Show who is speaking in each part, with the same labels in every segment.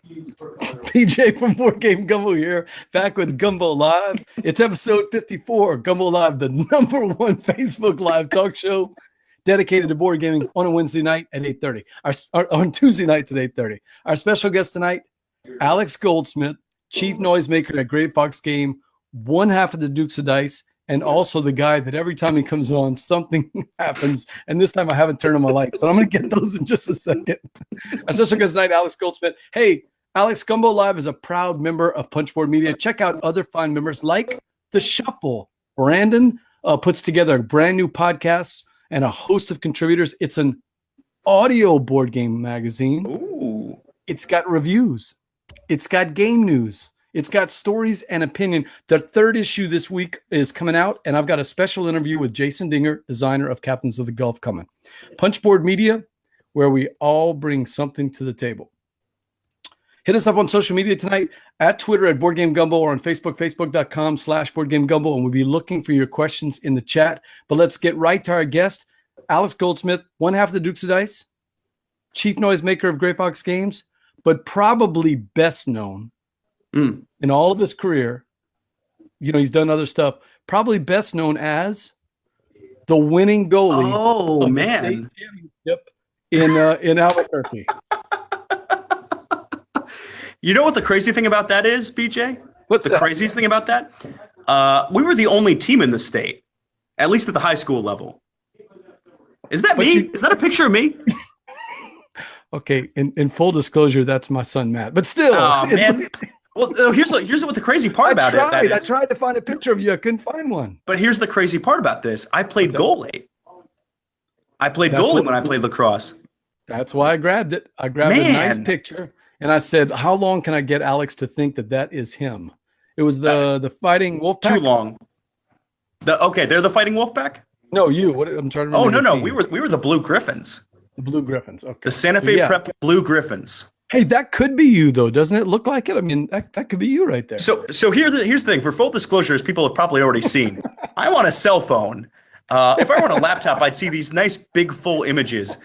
Speaker 1: PJ from Board Game Gumbo here, back with Gumbo Live. It's episode 54, Gumbo Live, the #1 Facebook live talk show dedicated to board gaming on a Wednesday night at 8:30. On Tuesday nights at 8:30. Our special guest tonight, Alex Goldsmith, chief noisemaker at Great Fox Game, one half of the Dukes of Dice, and also the guy that every time he comes on, something happens. And this time I haven't turned on my lights, but I'm going to get those in just a second. Our special guest tonight, Alex Goldsmith. Hey, Alex, Gumbo Live is a proud member of Punchboard Media. Check out other fine members like The Shuffle. Brandon puts together a brand new podcast and a host of contributors. It's an audio board game magazine.
Speaker 2: Ooh.
Speaker 1: It's got reviews. It's got game news. It's got stories and opinion. The third issue this week is coming out, and I've got a special interview with Jason Dinger, designer of Captains of the Gulf, coming. Punchboard Media, where we all bring something to the table. Hit us up on social media tonight, at Twitter at Board Game Gumbo, or on Facebook, facebook.com/BoardGameGumbo, and we'll be looking for your questions in the chat. But let's get right to our guest, Alex Goldsmith, one half of the Dukes of Dice, chief noisemaker of Great Fox Games, but probably best known in all of his career. You know, he's done other stuff. Probably best known as the winning goalie.
Speaker 2: Oh,
Speaker 1: of
Speaker 2: man.
Speaker 1: the state championship in Albuquerque.
Speaker 2: You know what the crazy thing about that is, BJ?
Speaker 1: What's
Speaker 2: the
Speaker 1: that?
Speaker 2: craziest thing about that? We were the only team in the state, at least at the high school level. Is that me? Is that a picture of me?
Speaker 1: Okay, in full disclosure, that's my son Matt. But still,
Speaker 2: oh man. Well, here's what the crazy part about it.
Speaker 1: I tried to find a picture of you. I couldn't find one.
Speaker 2: But here's the crazy part about this. I played goalie. I played goalie when I played lacrosse.
Speaker 1: That's why I grabbed it. I grabbed a nice picture, and I said, "How long can I get Alex to think that is him?" It was the Fighting Wolfpack.
Speaker 2: Too long. They're the Fighting Wolfpack.
Speaker 1: No, you. What? I'm trying to remember.
Speaker 2: Oh no, we were the Blue Griffins.
Speaker 1: The Blue Griffins. Okay.
Speaker 2: The Santa Fe Prep Blue Griffins.
Speaker 1: Hey, that could be you, though, doesn't it look like it? I mean, that could be you right there.
Speaker 2: So here's the thing. For full disclosure, as people have probably already seen, I'm on a cell phone. If I were on a laptop, I'd see these nice, big, full images.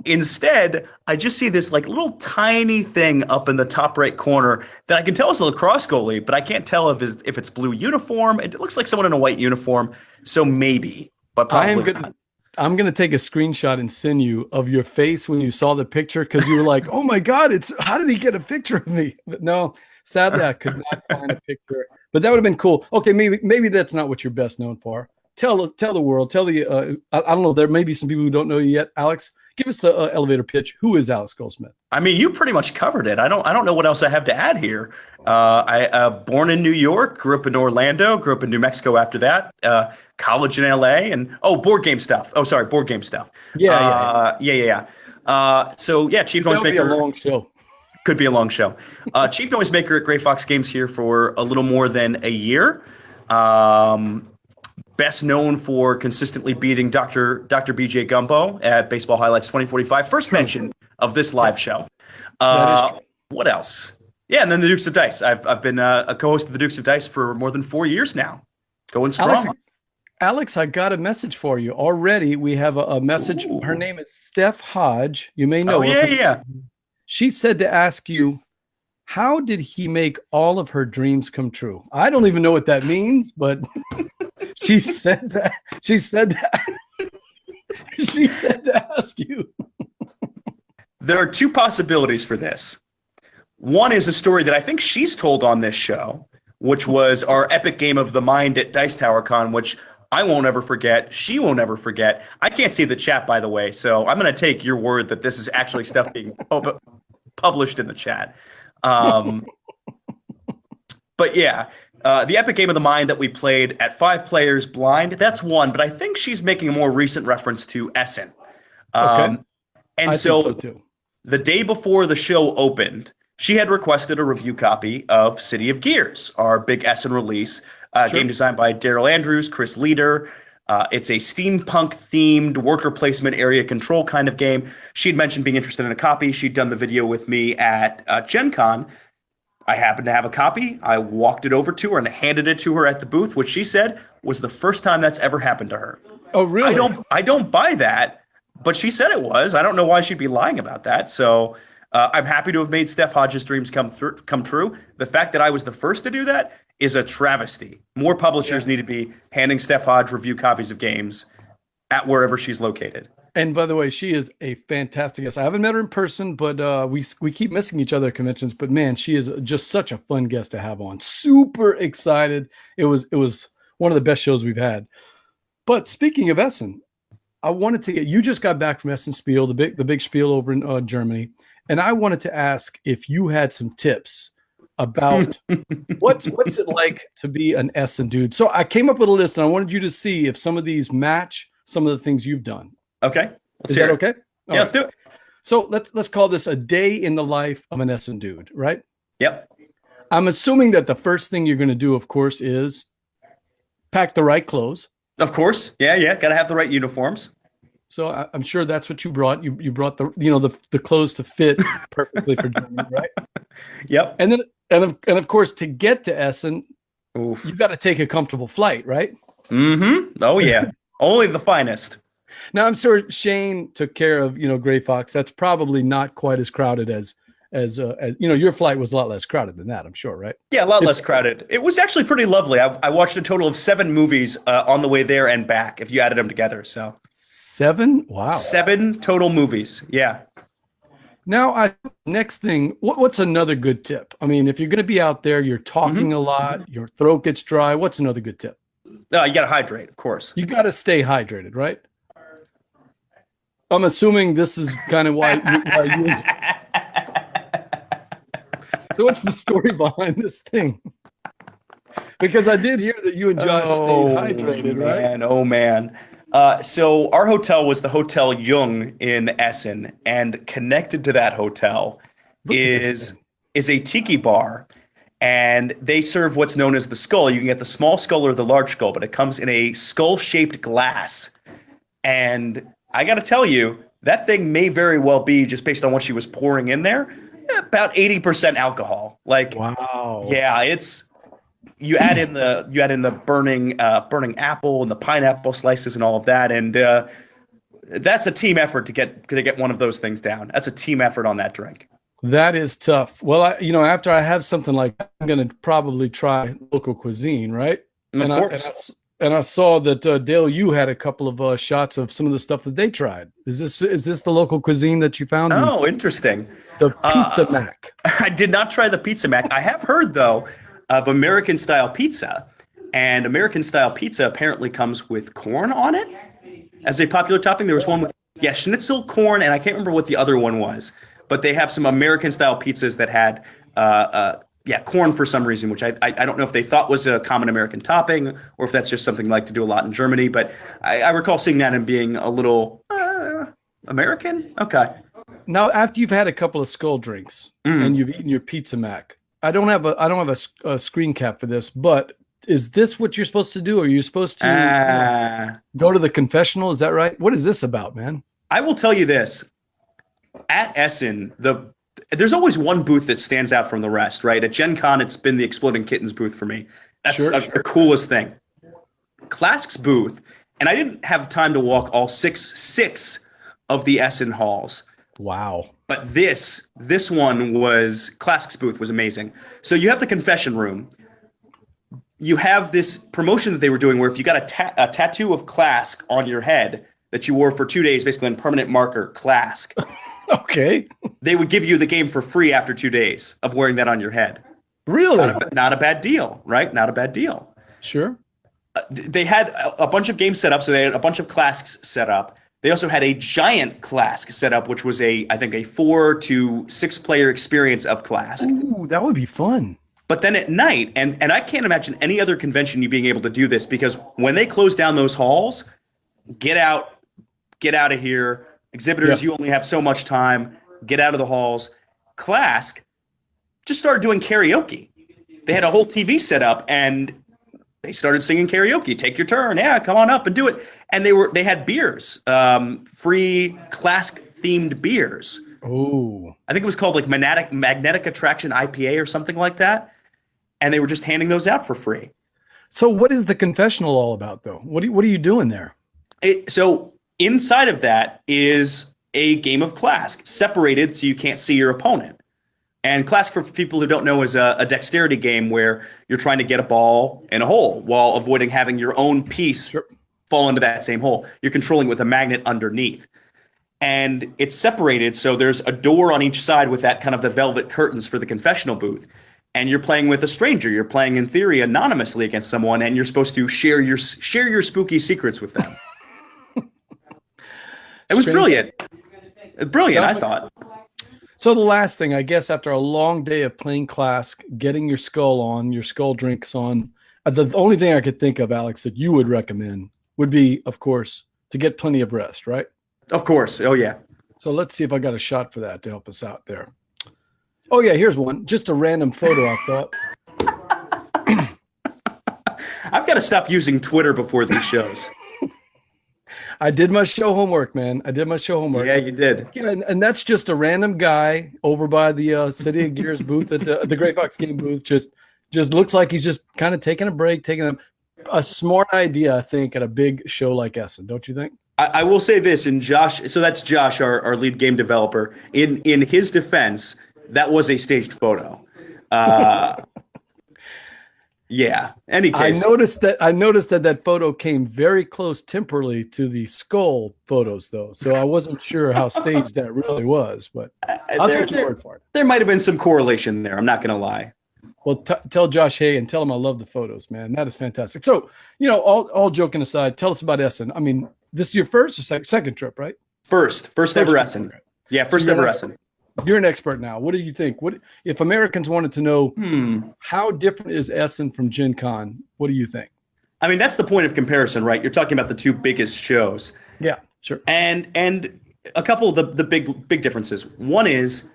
Speaker 2: Instead, I just see this like little tiny thing up in the top right corner that I can tell is a lacrosse goalie, but I can't tell if it's blue uniform. It looks like someone in a white uniform, so maybe, but probably not.
Speaker 1: I'm going to take a screenshot and send you of your face when you saw the picture, because you were like, oh my God, how did he get a picture of me? But no, sadly, I could not find a picture. But that would have been cool. Okay, maybe that's not what you're best known for. Tell the world, I don't know, there may be some people who don't know you yet. Alex, give us the elevator pitch. Who is Alex Goldsmith? I
Speaker 2: mean, you pretty much covered it. I don't know what else I have to add here. I born in New York, grew up in Orlando, grew up in New Mexico after that, college in LA, and board game stuff. Oh, sorry, board game stuff.
Speaker 1: Yeah.
Speaker 2: So chief noisemaker.
Speaker 1: Be a long show.
Speaker 2: Could be a long show. Chief noisemaker at Great Fox Games here for a little more than a year. Best known for consistently beating Dr. BJ Gumbo at Baseball Highlights 2045. First mention of this live show. What else? Yeah, and then the Dukes of Dice. I've been a co-host of the Dukes of Dice for more than 4 years now. Going strong.
Speaker 1: Alex, I got a message for you already. We have a message. Ooh. Her name is Steph Hodge. You may know her.
Speaker 2: Yeah.
Speaker 1: She said to ask you, how did he make all of her dreams come true? I don't even know what that means, but she said that. She said to ask you.
Speaker 2: There are two possibilities for this. One is a story that I think she's told on this show, which was our epic game of the mind at Dice Tower Con, which I won't ever forget. She won't ever forget. I can't see the chat, by the way, so I'm going to take your word that this is actually stuff being published in the chat. But yeah, the epic game of the mind that we played at 5 players blind, that's one, but I think she's making a more recent reference to Essen.
Speaker 1: Okay.
Speaker 2: And so too. The day before the show opened, she had requested a review copy of City of Gears, our big Essen release, game designed by Daryl Andrews, Chris Leader. It's a steampunk-themed worker placement area control kind of game. She'd mentioned being interested in a copy. She'd done the video with me at Gen Con. I happened to have a copy. I walked it over to her and handed it to her at the booth, which she said was the first time that's ever happened to her.
Speaker 1: Oh, really?
Speaker 2: I don't buy that, but she said it was. I don't know why she'd be lying about that. So I'm happy to have made Steph Hodges' dreams come true. The fact that I was the first to do that is a travesty. More publishers need to be handing Steph Hodge review copies of games at wherever she's located.
Speaker 1: And by the way, she is a fantastic guest. I haven't met her in person, but we keep missing each other at conventions. But man, she is just such a fun guest to have on. Super excited. It was one of the best shows we've had. But speaking of Essen, I wanted to you just got back from Essen Spiel, the big spiel over in Germany, and I wanted to ask if you had some tips about what's it like to be an Essen dude. So I came up with a list, and I wanted you to see if some of these match some of the things you've done.
Speaker 2: Okay.
Speaker 1: Is that okay?
Speaker 2: Yeah, let's do it.
Speaker 1: So let's call this a day in the life of an Essen dude, right?
Speaker 2: Yep.
Speaker 1: I'm assuming that the first thing you're going to do, of course, is pack the right clothes.
Speaker 2: Of course. Yeah. Got to have the right uniforms.
Speaker 1: So I'm sure that's what you brought. You brought the clothes to fit perfectly for Germany, right?
Speaker 2: Yep.
Speaker 1: And of course, to get to Essen, you've got to take a comfortable flight, right?
Speaker 2: Mm-hmm. Oh yeah. Only the finest.
Speaker 1: Now, I'm sure Shane took care of, Gray Fox. That's probably not quite as crowded as your flight was a lot less crowded than that, I'm sure, right?
Speaker 2: Yeah, a lot less crowded. It was actually pretty lovely. I watched a total of 7 movies on the way there and back, if you added them together. So
Speaker 1: 7? Wow.
Speaker 2: 7 total movies. Yeah.
Speaker 1: Now, next thing, what's another good tip? I mean, if you're going to be out there, you're talking a lot, your throat gets dry. What's another good tip?
Speaker 2: You got to hydrate, of course.
Speaker 1: You got to stay hydrated, right? I'm assuming this is kind of why you... So what's the story behind this thing? Because I did hear that you and Josh stayed hydrated, right?
Speaker 2: Oh, man. So our hotel was the Hotel Jung in Essen, and connected to that hotel is a tiki bar, and they serve what's known as the skull. You can get the small skull or the large skull, but it comes in a skull-shaped glass. And I got to tell you, that thing may very well be, just based on what she was pouring in there, about 80% alcohol. Like,
Speaker 1: wow.
Speaker 2: Yeah, it's you add in the burning apple and the pineapple slices and all of that, and that's a team effort to get one of those things down. That's a team effort on that drink.
Speaker 1: That is tough. Well, after I have something like that, I'm going to probably try local cuisine, right?
Speaker 2: Of course.
Speaker 1: And I saw that Dale, you had a couple of shots of some of the stuff that they tried. Is this the local cuisine that you found?
Speaker 2: Oh, interesting.
Speaker 1: The Pizza Mac.
Speaker 2: I did not try the Pizza Mac. I have heard though of American style pizza, and American style pizza apparently comes with corn on it as a popular topping. There was one with schnitzel, corn, and I can't remember what the other one was. But they have some American style pizzas that had corn for some reason, which I don't know if they thought was a common American topping or if that's just something they like to do a lot in Germany. But I recall seeing that and being a little American. Okay.
Speaker 1: Now, after you've had a couple of skull drinks and you've eaten your Pizza Mac, I don't have a screen cap for this, but is this what you're supposed to do? Are you supposed to go to the confessional? Is that right? What is this about, man?
Speaker 2: I will tell you this. At Essen, there's always one booth that stands out from the rest, right? At Gen Con, it's been the Exploding Kittens booth for me. That's the coolest thing. Clask's booth, and I didn't have time to walk all six of the Essen halls.
Speaker 1: Wow.
Speaker 2: But this one was, Clask's booth was amazing. So you have the confession room. You have this promotion that they were doing where if you got a tattoo of Clask on your head that you wore for 2 days, basically on permanent marker, Clask.
Speaker 1: Okay.
Speaker 2: They would give you the game for free after 2 days of wearing that on your head.
Speaker 1: Really?
Speaker 2: Not a bad deal, right? Not a bad deal.
Speaker 1: Sure.
Speaker 2: They had a bunch of games set up, so they had a bunch of Clasks set up. They also had a giant Clask set up, which was I think a 4 to 6 player experience of Clask.
Speaker 1: Ooh, that would be fun.
Speaker 2: But then at night, and I can't imagine any other convention you being able to do this, because when they close down those halls, get out of here. Exhibitors, You only have so much time. Get out of the halls. Clask just started doing karaoke. They had a whole TV set up, and they started singing karaoke. Take your turn. Yeah, come on up and do it. And they had beers, free Clask-themed beers.
Speaker 1: Oh.
Speaker 2: I think it was called like Magnetic Attraction IPA or something like that. And they were just handing those out for free.
Speaker 1: So what is the confessional all about, though? What are you doing there?
Speaker 2: So inside of that is a game of Clask, separated so you can't see your opponent. And Clask, for people who don't know, is a dexterity game where you're trying to get a ball in a hole while avoiding having your own piece fall into that same hole. You're controlling with a magnet underneath. And it's separated, so there's a door on each side with that kind of the velvet curtains for the confessional booth. And you're playing with a stranger. You're playing, in theory, anonymously against someone, and you're supposed to share your spooky secrets with them. It was brilliant. Brilliant, I thought.
Speaker 1: So the last thing, I guess, after a long day of playing Clask, getting your skull on, your skull drinks on, the only thing I could think of, Alex, that you would recommend would be, of course, to get plenty of rest, right?
Speaker 2: Of course. Oh, yeah.
Speaker 1: So let's see if I got a shot for that to help us out there. Oh, yeah, here's one. Just a random photo, I thought.
Speaker 2: I've got to stop using Twitter before these shows.
Speaker 1: I did my show homework, man. I did my show homework.
Speaker 2: Yeah, you did.
Speaker 1: Yeah, and that's just a random guy over by the City of Gears booth at the Great Fox Game booth. Just looks like he's just kind of taking a break, taking a smart idea, I think, at a big show like Essen. Don't you think?
Speaker 2: I will say this, and Josh, so that's Josh, our lead game developer. In his defense, that was a staged photo. Yeah. Any case,
Speaker 1: I noticed that photo came very close temporally to the skull photos, though. So I wasn't sure how staged that really was, but I'll take your word for it.
Speaker 2: There might have been some correlation there. I'm not going to lie.
Speaker 1: Well, tell Josh Hay and tell him I love the photos, man. That is fantastic. So, all joking aside, tell us about Essen. I mean, this is your first or second trip, right?
Speaker 2: First ever Essen. Yeah, first ever Essen.
Speaker 1: You're an expert now. What do you think? What if Americans wanted to know how different is Essen from Gen Con? What do you think?
Speaker 2: I mean, that's the point of comparison, right? You're talking about the two biggest shows.
Speaker 1: Yeah, sure.
Speaker 2: And a couple of the big differences. One is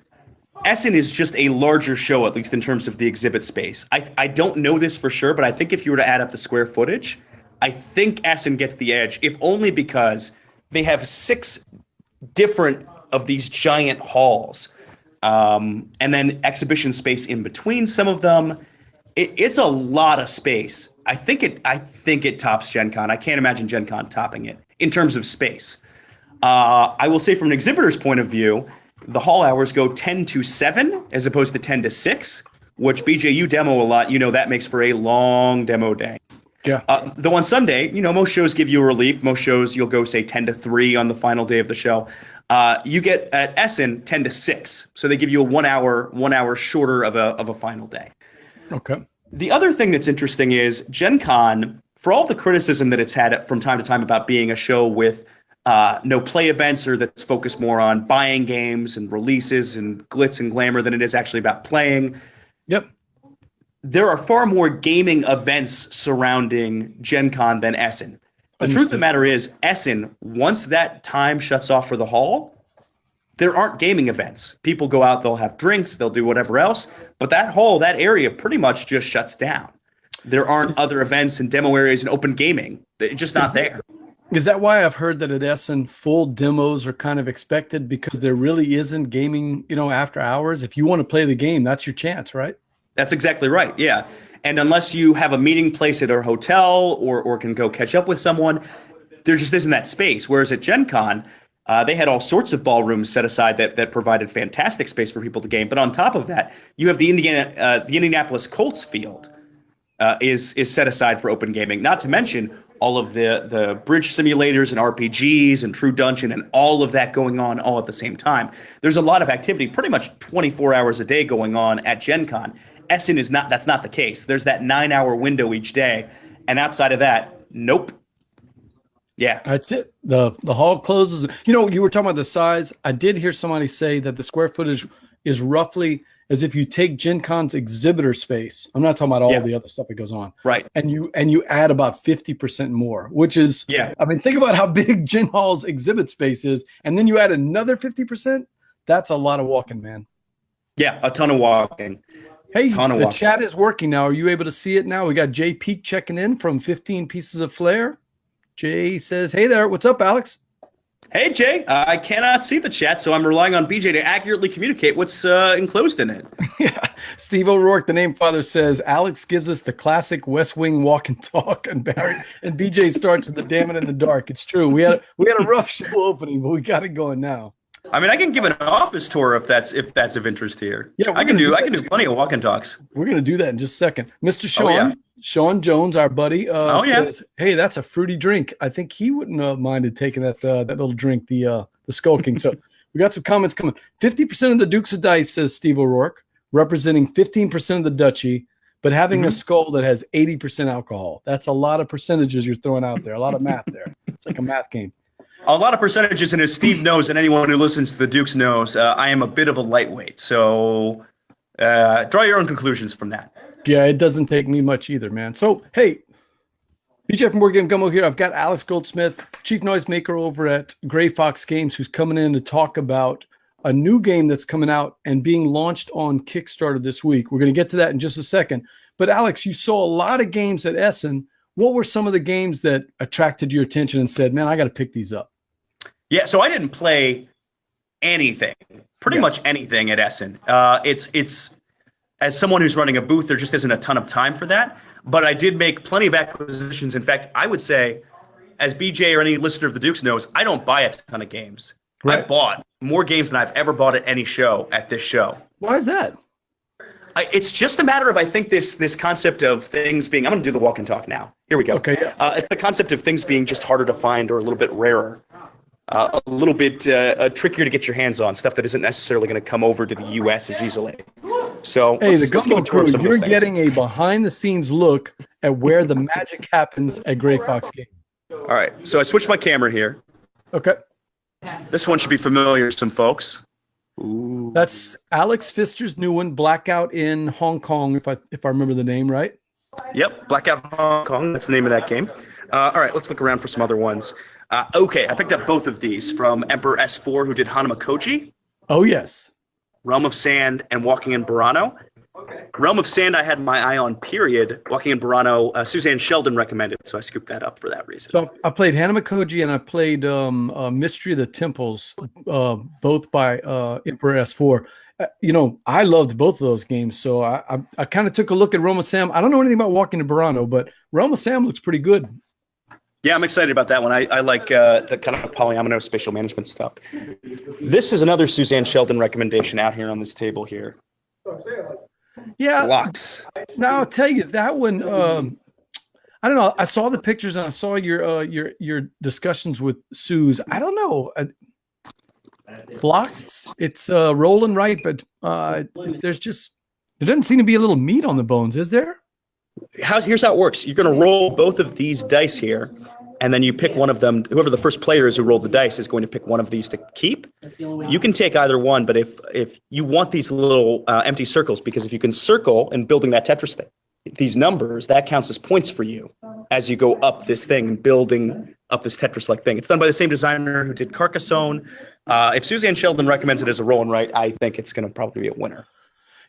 Speaker 2: Essen is just a larger show, at least in terms of the exhibit space. I don't know this for sure, but I think if you were to add up the square footage, I think Essen gets the edge, if only because they have 6 different of these giant halls, and then exhibition space in between some of them. It's a lot of space. I think it tops Gen Con. I can't imagine Gen Con topping it in terms of space. I will say from an exhibitor's point of view, the hall hours go 10 to 7 as opposed to 10 to 6, which BJ, you demo a lot. That makes for a long demo day.
Speaker 1: Yeah.
Speaker 2: Though on Sunday, most shows give you a relief. Most shows you'll go say 10 to 3 on the final day of the show. You get at Essen 10 to 6, so they give you a 1 hour shorter of a final day.
Speaker 1: Okay.
Speaker 2: The other thing that's interesting is Gen Con, for all the criticism that it's had from time to time about being a show with no play events or that's focused more on buying games and releases and glitz and glamour than it is actually about playing.
Speaker 1: Yep.
Speaker 2: There are far more gaming events surrounding Gen Con than Essen. The truth of the matter is, Essen, once that time shuts off for the hall, there aren't gaming events. People go out, they'll have drinks, they'll do whatever else, but that hall, that area pretty much just shuts down. There aren't other events and demo areas and open gaming. It's just not there.
Speaker 1: Is that why I've heard that at Essen, full demos are kind of expected because there really isn't gaming, after hours? If you want to play the game, that's your chance, right? That's
Speaker 2: exactly right, yeah. And unless you have a meeting place at a hotel or can go catch up with someone, there just isn't that space. Whereas at Gen Con, they had all sorts of ballrooms set aside that provided fantastic space for people to game. But on top of that, you have the Indianapolis Colts field is set aside for open gaming. Not to mention all of the bridge simulators and RPGs and True Dungeon and all of that going on all at the same time. There's a lot of activity, pretty much 24 hours a day going on at Gen Con. Essen that's not the case. There's that 9-hour window each day. And outside of that, nope. Yeah.
Speaker 1: That's it. The hall closes. You were talking about the size. I did hear somebody say that the square footage is roughly as if you take Gen Con's exhibitor space. I'm not talking about all the other stuff that goes on.
Speaker 2: Right.
Speaker 1: And you add about 50% more, which is, I mean, think about how big Gen Hall's exhibit space is. And then you add another 50%. That's a lot of walking, man.
Speaker 2: Yeah. A ton of walking.
Speaker 1: Hey, the chat is working now. Are you able to see it now? We got Jay Peak checking in from 15 Pieces of Flair. Jay says, hey there. What's up, Alex?
Speaker 2: Hey, Jay. I cannot see the chat, so I'm relying on BJ to accurately communicate what's enclosed in it.
Speaker 1: Yeah. Steve O'Rourke, the name father, says, Alex gives us the classic West Wing walk and talk, and BJ starts with the damn it in the dark. It's true. We had a rough show opening, but we got it going now.
Speaker 2: I mean, I can give an office tour if that's of interest here.
Speaker 1: Yeah,
Speaker 2: I can do plenty of walk and talks.
Speaker 1: We're gonna do that in just a second. Mr. Sean, Sean Jones, our buddy, says, "Hey, that's a fruity drink. I think he wouldn't have minded taking that little drink, the skulking." So we got some comments coming. 50% of the Dukes of Dice, says Steve O'Rourke, representing 15% of the duchy, but having a skull that has 80% alcohol. That's a lot of percentages you're throwing out there. A lot of math there. It's like a math game.
Speaker 2: A lot of percentages, and as Steve knows, and anyone who listens to the Dukes knows, I am a bit of a lightweight. So draw your own conclusions from that.
Speaker 1: Yeah, it doesn't take me much either, man. So, hey, BJ from Board Game Gumbo here. I've got Alex Goldsmith, chief noisemaker over at Gray Fox Games, who's coming in to talk about a new game that's coming out and being launched on Kickstarter this week. We're going to get to that in just a second. But, Alex, you saw a lot of games at Essen. What were some of the games that attracted your attention and said, man, I got to pick these up?
Speaker 2: Yeah, so I didn't play anything, pretty much anything at Essen. It's as someone who's running a booth, there just isn't a ton of time for that. But I did make plenty of acquisitions. In fact, I would say, as BJ or any listener of the Dukes knows, I don't buy a ton of games. Right. I bought more games than I've ever bought at any show at this show.
Speaker 1: Why is that?
Speaker 2: It's just a matter of, I think, this concept of things being, I'm going to do the walk and talk now. Here we go.
Speaker 1: Okay. Yeah.
Speaker 2: It's the concept of things being just harder to find or a little bit rarer. A little bit trickier to get your hands on, stuff that isn't necessarily going to come over to the U.S. as easily. So,
Speaker 1: hey, the Gumbo crew, you're getting a behind-the-scenes look at where the magic happens at Gray Fox Game.
Speaker 2: All right, so I switched my camera here.
Speaker 1: Okay.
Speaker 2: This one should be familiar to some folks. Ooh.
Speaker 1: That's Alex Pfister's new one, Blackout in Hong Kong, if I remember the name right.
Speaker 2: Yep, Blackout Hong Kong. That's the name of that game. All right, let's look around for some other ones. Okay, I picked up both of these from Emperor S4, who did Hanamakoji.
Speaker 1: Oh, yes.
Speaker 2: Realm of Sand and Walking in Burano. Realm of Sand, I had my eye on, period. Walking in Burano, Suzanne Sheldon recommended, so I scooped that up for that reason.
Speaker 1: So I played Hanamakoji and I played Mystery of the Temples, both by Emperor S4. I loved both of those games, so I kind of took a look at Realm of Sam. I don't know anything about Walking in Burano, but Realm of Sam looks pretty good.
Speaker 2: Yeah, I'm excited about that one. I like the kind of polyomino spatial management stuff. This is another Suzanne Sheldon recommendation out here on this table here.
Speaker 1: Yeah.
Speaker 2: Blocks.
Speaker 1: Now, I'll tell you, that one, I don't know. I saw the pictures and I saw your discussions with Suze. I don't know. Blocks, it's rolling right, but there doesn't seem to be a little meat on the bones, is there?
Speaker 2: Here's how it works. You're going to roll both of these dice here, and then you pick one of them. Whoever the first player is who rolled the dice is going to pick one of these to keep. You can take either one, but if you want these little empty circles, because if you can circle in building that Tetris thing, these numbers, that counts as points for you as you go up this thing and building up this Tetris-like thing. It's done by the same designer who did Carcassonne. If Suzanne Sheldon recommends it as a roll and write, I think it's going to probably be a winner.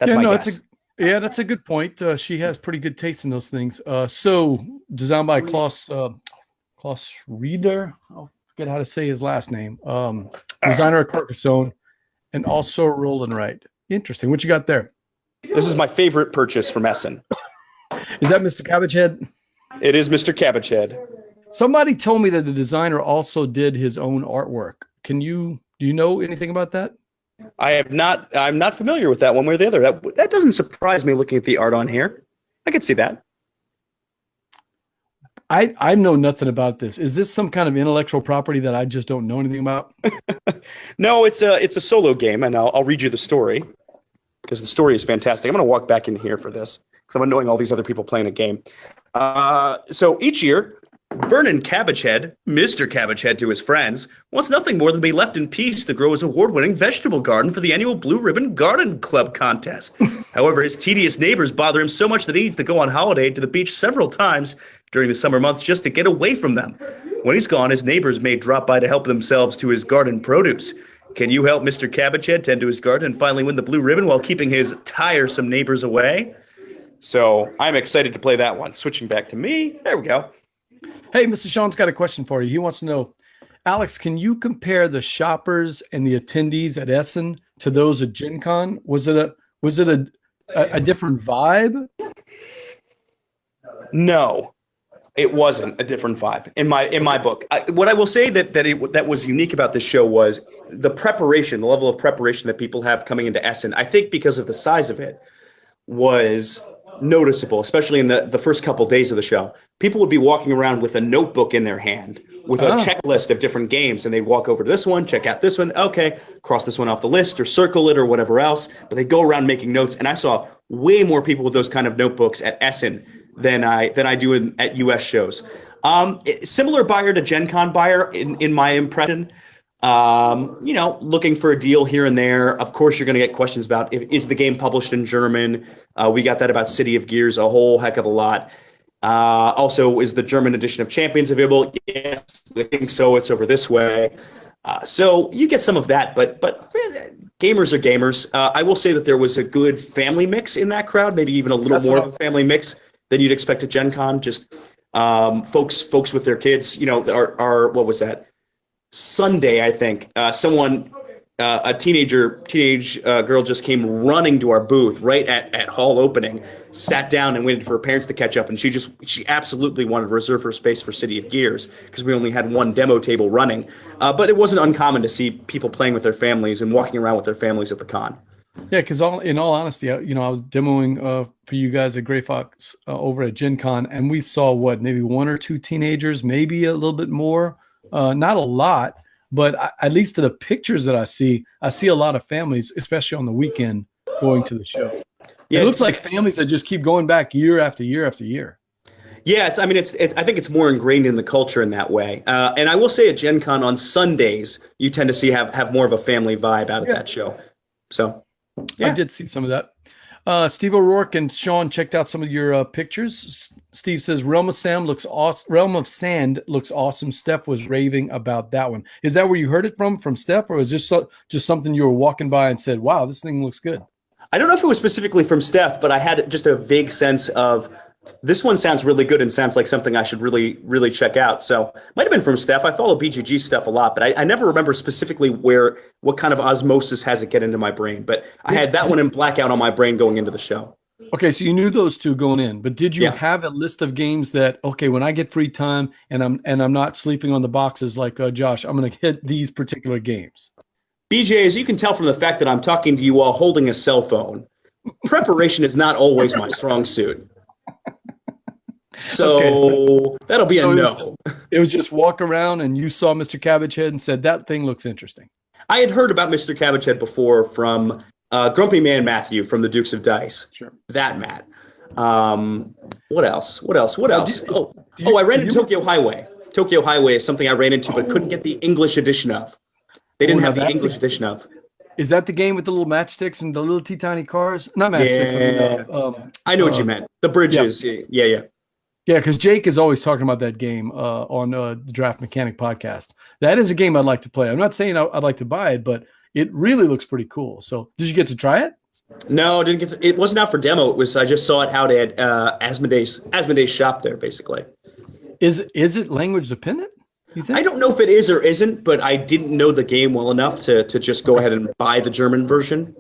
Speaker 2: That's my guess.
Speaker 1: That's a good point. She has pretty good taste in those things. So designed by Klaus Reeder. I'll forget how to say his last name. Designer of Carcassonne and also roll and write. Interesting. What you got there?
Speaker 2: This is my favorite purchase from Essen.
Speaker 1: Is that Mr. Cabbagehead?
Speaker 2: It is Mr. Cabbagehead.
Speaker 1: Somebody told me that the designer also did his own artwork. Do you know anything about that?
Speaker 2: I'm not familiar with that one way or the other. That doesn't surprise me looking at the art on here. I could see that.
Speaker 1: I know nothing about this. Is this some kind of intellectual property that I just don't know anything about?
Speaker 2: No, it's a solo game, and I'll read you the story because the story is fantastic. I'm going to walk back in here for this because I'm annoying all these other people playing a game. So each year, Vernon Cabbagehead, Mr. Cabbagehead to his friends, wants nothing more than to be left in peace to grow his award-winning vegetable garden for the annual Blue Ribbon Garden Club contest. However, his tedious neighbors bother him so much that he needs to go on holiday to the beach several times during the summer months just to get away from them. When he's gone, his neighbors may drop by to help themselves to his garden produce. Can you help Mr. Cabbagehead tend to his garden and finally win the Blue Ribbon while keeping his tiresome neighbors away? So I'm excited to play that one. Switching back to me. There we go.
Speaker 1: Hey, Mr. Sean's got a question for you. He wants to know, Alex, can you compare the shoppers and the attendees at Essen to those at Gen Con? Was it a different vibe?
Speaker 2: No. It wasn't a different vibe in my book. What I will say that was unique about this show was the preparation, the level of preparation that people have coming into Essen. I think because of the size of it was noticeable, especially in the first couple of days of the show. People would be walking around with a notebook in their hand with a checklist of different games, and they'd walk over to this one, check out this one, okay, cross this one off the list or circle it or whatever else. But they go around making notes, and I saw way more people with those kind of notebooks at Essen than I do at US shows. Similar buyer to Gen Con buyer in my impression. Looking for a deal here and there. Of course, you're going to get questions about is the game published in German? We got that about City of Gears a whole heck of a lot. Also, is the German edition of Champions available? Yes, I think so. It's over this way. So you get some of that, but gamers are gamers. I will say that there was a good family mix in that crowd, maybe even a little more of a family mix than you'd expect at Gen Con. Just folks with their kids. What was that? Sunday, I think, a teenage girl just came running to our booth right at hall opening, sat down and waited for her parents to catch up, and she absolutely wanted to reserve her space for City of Gears because we only had one demo table running. But it wasn't uncommon to see people playing with their families and walking around with their families at the con.
Speaker 1: Yeah, because in all honesty, I was demoing for you guys at Gray Fox over at Gen Con, and we saw maybe one or two teenagers, maybe a little bit more. Not a lot, but at least to the pictures that I see a lot of families, especially on the weekend, going to the show. Yeah, it looks like families that just keep going back year after year after year.
Speaker 2: Yeah, I think it's more ingrained in the culture in that way. And I will say at Gen Con on Sundays, you tend to see have more of a family vibe out of that show. So, yeah.
Speaker 1: I did see some of that. Steve O'Rourke and Sean checked out some of your pictures. Steve says Realm of Sand looks awesome. Steph was raving about that one. Is that where you heard it from Steph, or is this just something you were walking by and said, "Wow, this thing looks good"?
Speaker 2: I don't know if it was specifically from Steph, but I had just a vague sense of this one sounds really good and sounds like something I should really, really check out. So it might have been from Steph. I follow BGG stuff a lot, but I never remember specifically what kind of osmosis has it get into my brain. But I had that one in blackout on my brain going into the show.
Speaker 1: Okay, so you knew those two going in, but did you have a list of games that, okay, when I get free time and I'm not sleeping on the boxes like Josh, I'm going to hit these particular games?
Speaker 2: BJ, as you can tell from the fact that I'm talking to you while holding a cell phone, preparation is not always my strong suit. So that'll be a no.
Speaker 1: It was just walk around and you saw Mr. Cabbagehead and said, that thing looks interesting.
Speaker 2: I had heard about Mr. Cabbagehead before from Grumpy Man Matthew from the Dukes of Dice.
Speaker 1: Sure.
Speaker 2: That Matt. What else? I ran into Tokyo Highway. Tokyo Highway is something I ran into but couldn't get the English edition of. They didn't have the English edition of.
Speaker 1: Is that the game with the little matchsticks and the little tiny cars? Not matchsticks.
Speaker 2: Yeah. I know what you meant. The bridges. Yeah.
Speaker 1: Yeah, because Jake is always talking about that game on the Draft Mechanic podcast. That is a game I'd like to play. I'm not saying I'd like to buy it, but it really looks pretty cool. So, did you get to try it?
Speaker 2: No, didn't get to. It wasn't out for demo. I just saw it out at Asmodee's shop there, basically.
Speaker 1: Is it language dependent? You think?
Speaker 2: I don't know if it is or isn't, but I didn't know the game well enough to just go ahead and buy the German version.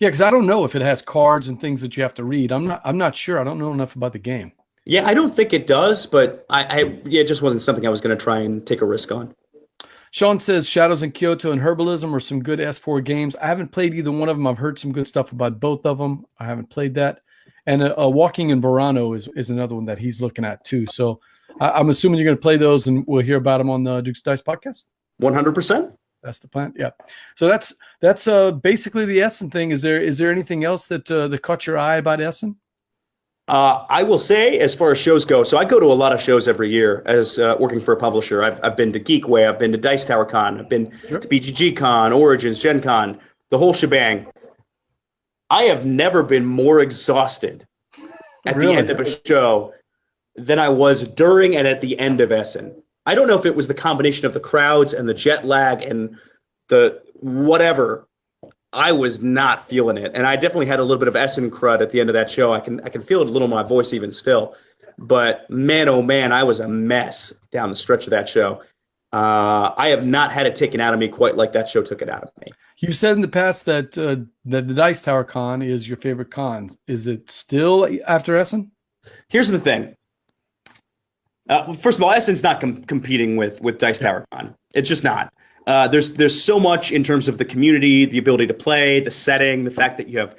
Speaker 1: Yeah, because I don't know if it has cards and things that you have to read. I'm not sure. I don't know enough about the game.
Speaker 2: Yeah, I don't think it does, but it just wasn't something I was going to try and take a risk on.
Speaker 1: Sean says Shadows in Kyoto and Herbalism are some good S4 games. I haven't played either one of them. I've heard some good stuff about both of them. I haven't played that. And Walking in Burano is another one that he's looking at too. So I'm assuming you're going to play those, and we'll hear about them on the Duke's Dice podcast.
Speaker 2: 100%.
Speaker 1: That's the plan. Yeah. So that's basically the Essen thing. Is there anything else that caught your eye about Essen?
Speaker 2: I will say, as far as shows go, so I go to a lot of shows every year as working for a publisher. I've been to Geekway, I've been to Dice Tower Con, I've been to BGG Con, Origins, Gen Con, the whole shebang. I have never been more exhausted at the end of a show than I was during and at the end of Essen. I don't know if it was the combination of the crowds and the jet lag and the whatever. I was not feeling it, and I definitely had a little bit of Essen crud at the end of that show. I can feel it a little in my voice even still, but man, oh man, I was a mess down the stretch of that show. I have not had it taken out of me quite like that show took it out of me.
Speaker 1: You've said in the past that the Dice Tower Con is your favorite con. Is it still after Essen?
Speaker 2: Here's the thing. First of all, Essen's not competing with Dice Tower Con. It's just not. There's so much in terms of the community, the ability to play, the setting, the fact that you have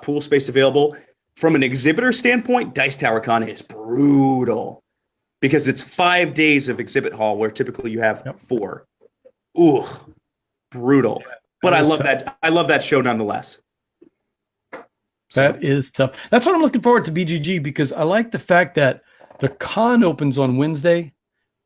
Speaker 2: pool space available. From an exhibitor standpoint, Dice Tower Con is brutal because it's 5 days of exhibit hall where typically you have 4. Ooh, brutal. But I love that. I love that show nonetheless.
Speaker 1: That is tough. That's what I'm looking forward to BGG, because I like the fact that the con opens on Wednesday,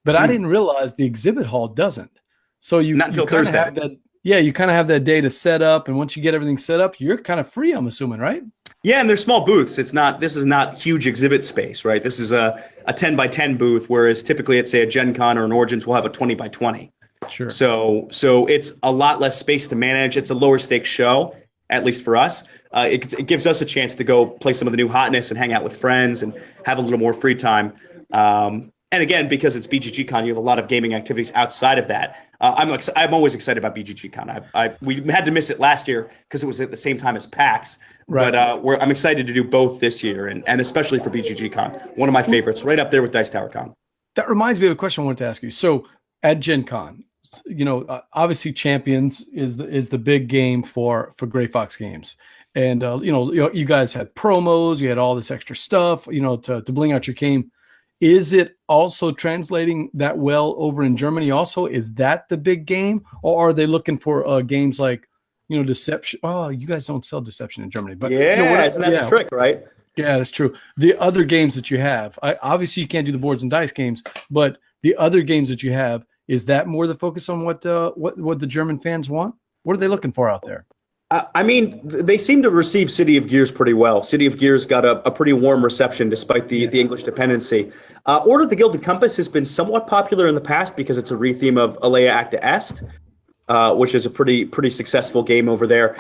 Speaker 1: but I didn't realize the exhibit hall doesn't. So
Speaker 2: not until Thursday.
Speaker 1: You kind of have that day to set up, and once you get everything set up, you're kind of free, I'm assuming, right?
Speaker 2: Yeah, and they're small booths. This is not huge exhibit space, right? This is a 10 by 10 booth, whereas typically at, say, a Gen Con or an Origins will have a 20 by 20.
Speaker 1: Sure.
Speaker 2: So it's a lot less space to manage. It's a lower stakes show, at least for us. It gives us a chance to go play some of the new hotness and hang out with friends and have a little more free time. And again, because it's BGG Con, you have a lot of gaming activities outside of that. I'm always excited about BGG Con. We had to miss it last year because it was at the same time as PAX. Right. But I'm excited to do both this year, and especially for BGG Con. One of my favorites, right up there with Dice Tower Con.
Speaker 1: That reminds me of a question I wanted to ask you. So at Gen Con, obviously Champions is the big game for Gray Fox Games. And, you guys had promos, you had all this extra stuff, to bling out your game. Is it also translating that well over in Germany also? Is that the big game? Or are they looking for games like, Deception? Oh, you guys don't sell Deception in Germany. But
Speaker 2: isn't that the trick, right?
Speaker 1: Yeah, that's true. The other games that you have, obviously you can't do the boards and dice games, but the other games that you have, is that more the focus on what the German fans want? What are they looking for out there?
Speaker 2: They seem to receive City of Gears pretty well. City of Gears got a pretty warm reception despite the English dependency. Order of the Gilded Compass has been somewhat popular in the past because it's a retheme of Alea Acta Est, which is a pretty successful game over there.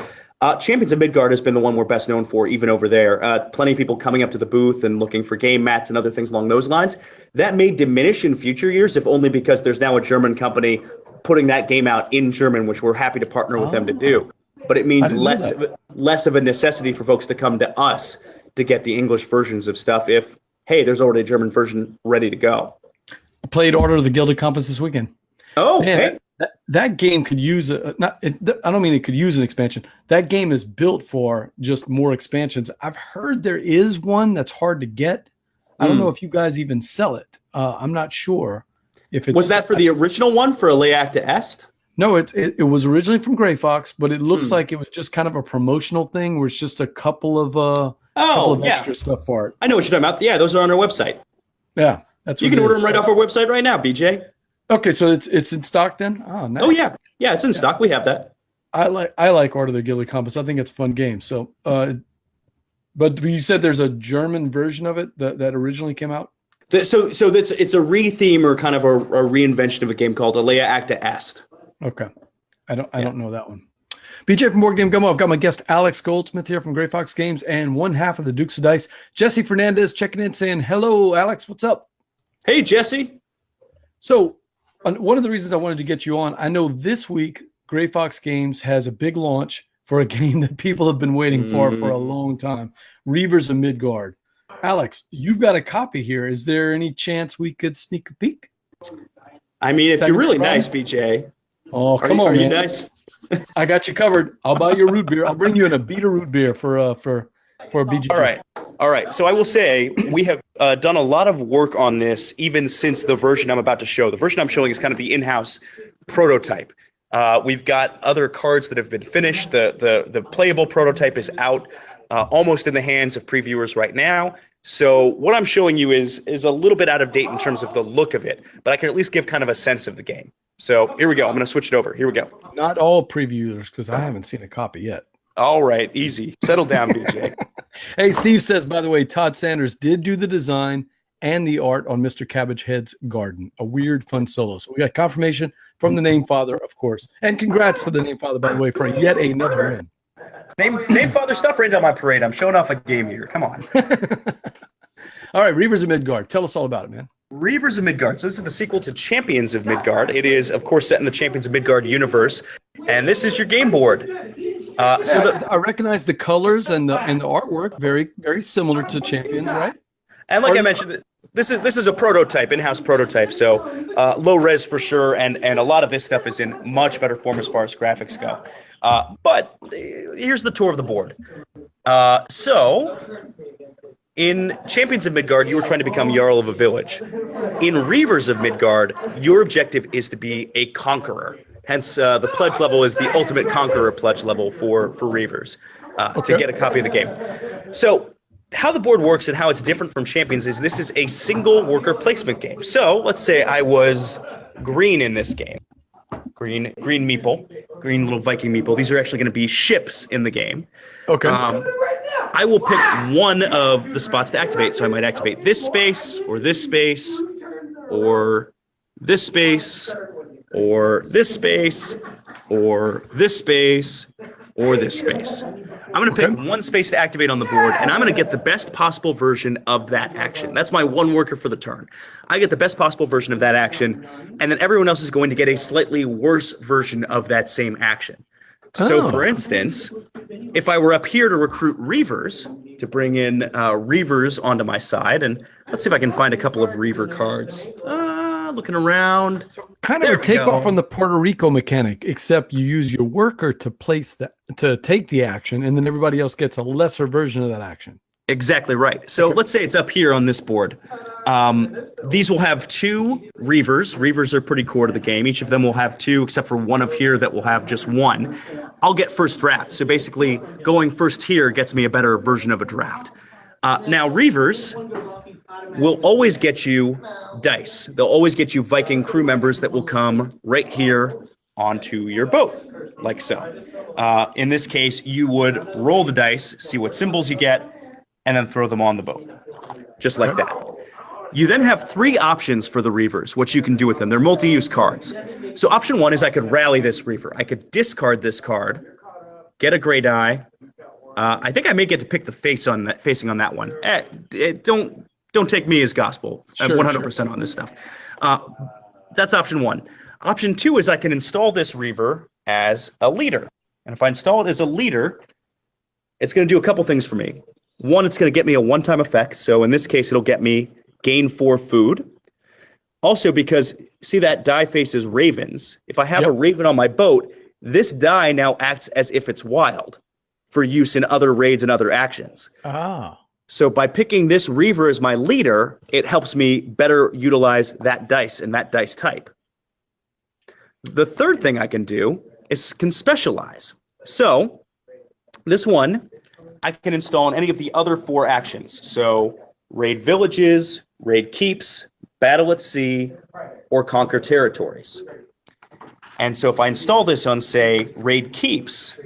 Speaker 2: Champions of Midgard has been the one we're best known for, even over there. Plenty of people coming up to the booth and looking for game mats and other things along those lines. That may diminish in future years, if only because there's now a German company putting that game out in German, which we're happy to partner with them to do. But it means less of a necessity for folks to come to us to get the English versions of stuff if, hey, there's already a German version ready to go.
Speaker 1: I played Order of the Gilded Compass this weekend.
Speaker 2: Oh,
Speaker 1: man, hey. That game could use I don't mean it could use an expansion. That game is built for just more expansions. I've heard there is one that's hard to get. I don't know if you guys even sell it. I'm not sure if it's.
Speaker 2: Was that for the original one for Alea Acta Est?
Speaker 1: No, it was originally from Gray Fox, but it looks like it was just kind of a promotional thing where it's just a couple of extra stuff for it.
Speaker 2: I know what you're talking about. Yeah, those are on our website.
Speaker 1: Yeah, that's what
Speaker 2: you can order them right off our website right now, BJ.
Speaker 1: Okay, so it's in stock then? Oh, nice.
Speaker 2: Oh yeah, it's in stock. We have that.
Speaker 1: I like Order of the Gilded Compass. I think it's a fun game. So, but you said there's a German version of it that originally came out.
Speaker 2: So it's a retheme or kind of a reinvention of a game called Alea Acta Est.
Speaker 1: Okay, I don't know that one. BJ from Board Game Gumbo. I've got my guest Alex Goldsmith here from Gray Fox Games and one half of the Dukes of Dice, Jesse Fernandez, checking in saying hello, Alex. What's up?
Speaker 2: Hey, Jesse.
Speaker 1: So one of the reasons I wanted to get you on, I know this week Gray Fox Games has a big launch for a game that people have been waiting for a long time, Reavers of Midgard. Alex, you've got a copy here. Is there any chance we could sneak a peek?
Speaker 2: I mean, if you're really nice, BJ.
Speaker 1: Oh, come on, man.
Speaker 2: Are you nice?
Speaker 1: I got you covered. I'll buy you a root beer. I'll bring you in a beater root beer for a BGG.
Speaker 2: All right. So I will say we have done a lot of work on this even since the version I'm about to show. The version I'm showing is kind of the in-house prototype. We've got other cards that have been finished. The playable prototype is out, almost in the hands of previewers right now. So what I'm showing you is a little bit out of date in terms of the look of it, but I can at least give kind of a sense of the game. So here we go. I'm going to switch it over. Here we go.
Speaker 1: Not all previewers, because I haven't seen a copy yet.
Speaker 2: All right. Easy. Settle down, BJ.
Speaker 1: Hey, Steve says, by the way, Todd Sanders did do the design and the art on Mr. Cabbage Head's Garden, a weird, fun solo. So we got confirmation from the name father, of course. And congrats to the name father, by the way, for yet another win.
Speaker 2: Name father, stop right on my parade. I'm showing off a game here. Come on.
Speaker 1: All right, Reavers of Midgard. Tell us all about it, man.
Speaker 2: Reavers of Midgard. So this is the sequel to Champions of Midgard. It is, of course, set in the Champions of Midgard universe. And this is your game board.
Speaker 1: I recognize the colors and the artwork, very, very similar to Champions, right?
Speaker 2: And like I mentioned, This is a prototype, in-house prototype, so low res for sure, and a lot of this stuff is in much better form as far as graphics go. But here's the tour of the board. So in Champions of Midgard, you were trying to become Jarl of a village. In Reavers of Midgard, your objective is to be a conqueror. Hence, the pledge level is the ultimate conqueror pledge level for Reavers to get a copy of the game. So how the board works and how it's different from Champions is this is a single worker placement game. So let's say I was green in this game. Green meeple, green little Viking meeple. These are actually going to be ships in the game.
Speaker 1: Okay.
Speaker 2: I will pick one of the spots to activate. So I might activate this space, or this space, or this space, or this space, or this space, or this space. I'm going to pick one space to activate on the board, and I'm going to get the best possible version of that action. That's my one worker for the turn. I get the best possible version of that action, and then everyone else is going to get a slightly worse version of that same action. So, for instance, if I were up here to recruit Reavers, to bring in Reavers onto my side, and let's see if I can find a couple of Reaver cards. Looking around.
Speaker 1: Kind of a takeoff from the Puerto Rico mechanic, except you use your worker to take the action, and then everybody else gets a lesser version of that action.
Speaker 2: Exactly right. So let's say it's up here on this board. These will have 2 Reavers. Reavers are pretty core to the game. Each of them will have 2, except for one of here that will have just 1. I'll get first draft. So basically, going first here gets me a better version of a draft. Now, Reavers will always get you dice. They'll always get you Viking crew members that will come right here onto your boat, like so. In this case, you would roll the dice, see what symbols you get, and then throw them on the boat, just like that. You then have 3 options for the Reavers, what you can do with them. They're multi-use cards. So option 1 is I could rally this Reaver. I could discard this card, get a gray die. I think I may get to pick the facing on that one. Don't take me as gospel. I'm 100% on this stuff. That's option 1. Option 2 is I can install this Reaver as a leader. And if I install it as a leader, it's going to do a couple things for me. 1, it's going to get me a one-time effect. So in this case, it'll get me gain 4 food. Also, because see that die faces ravens. If I have a raven on my boat, this die now acts as if it's wild for use in other raids and other actions. So by picking this Reaver as my leader, it helps me better utilize that dice and that dice type. The third thing I can do is can specialize. So this one, I can install in any of the other 4 actions. So raid villages, raid keeps, battle at sea, or conquer territories. And so if I install this on, say, raid keeps,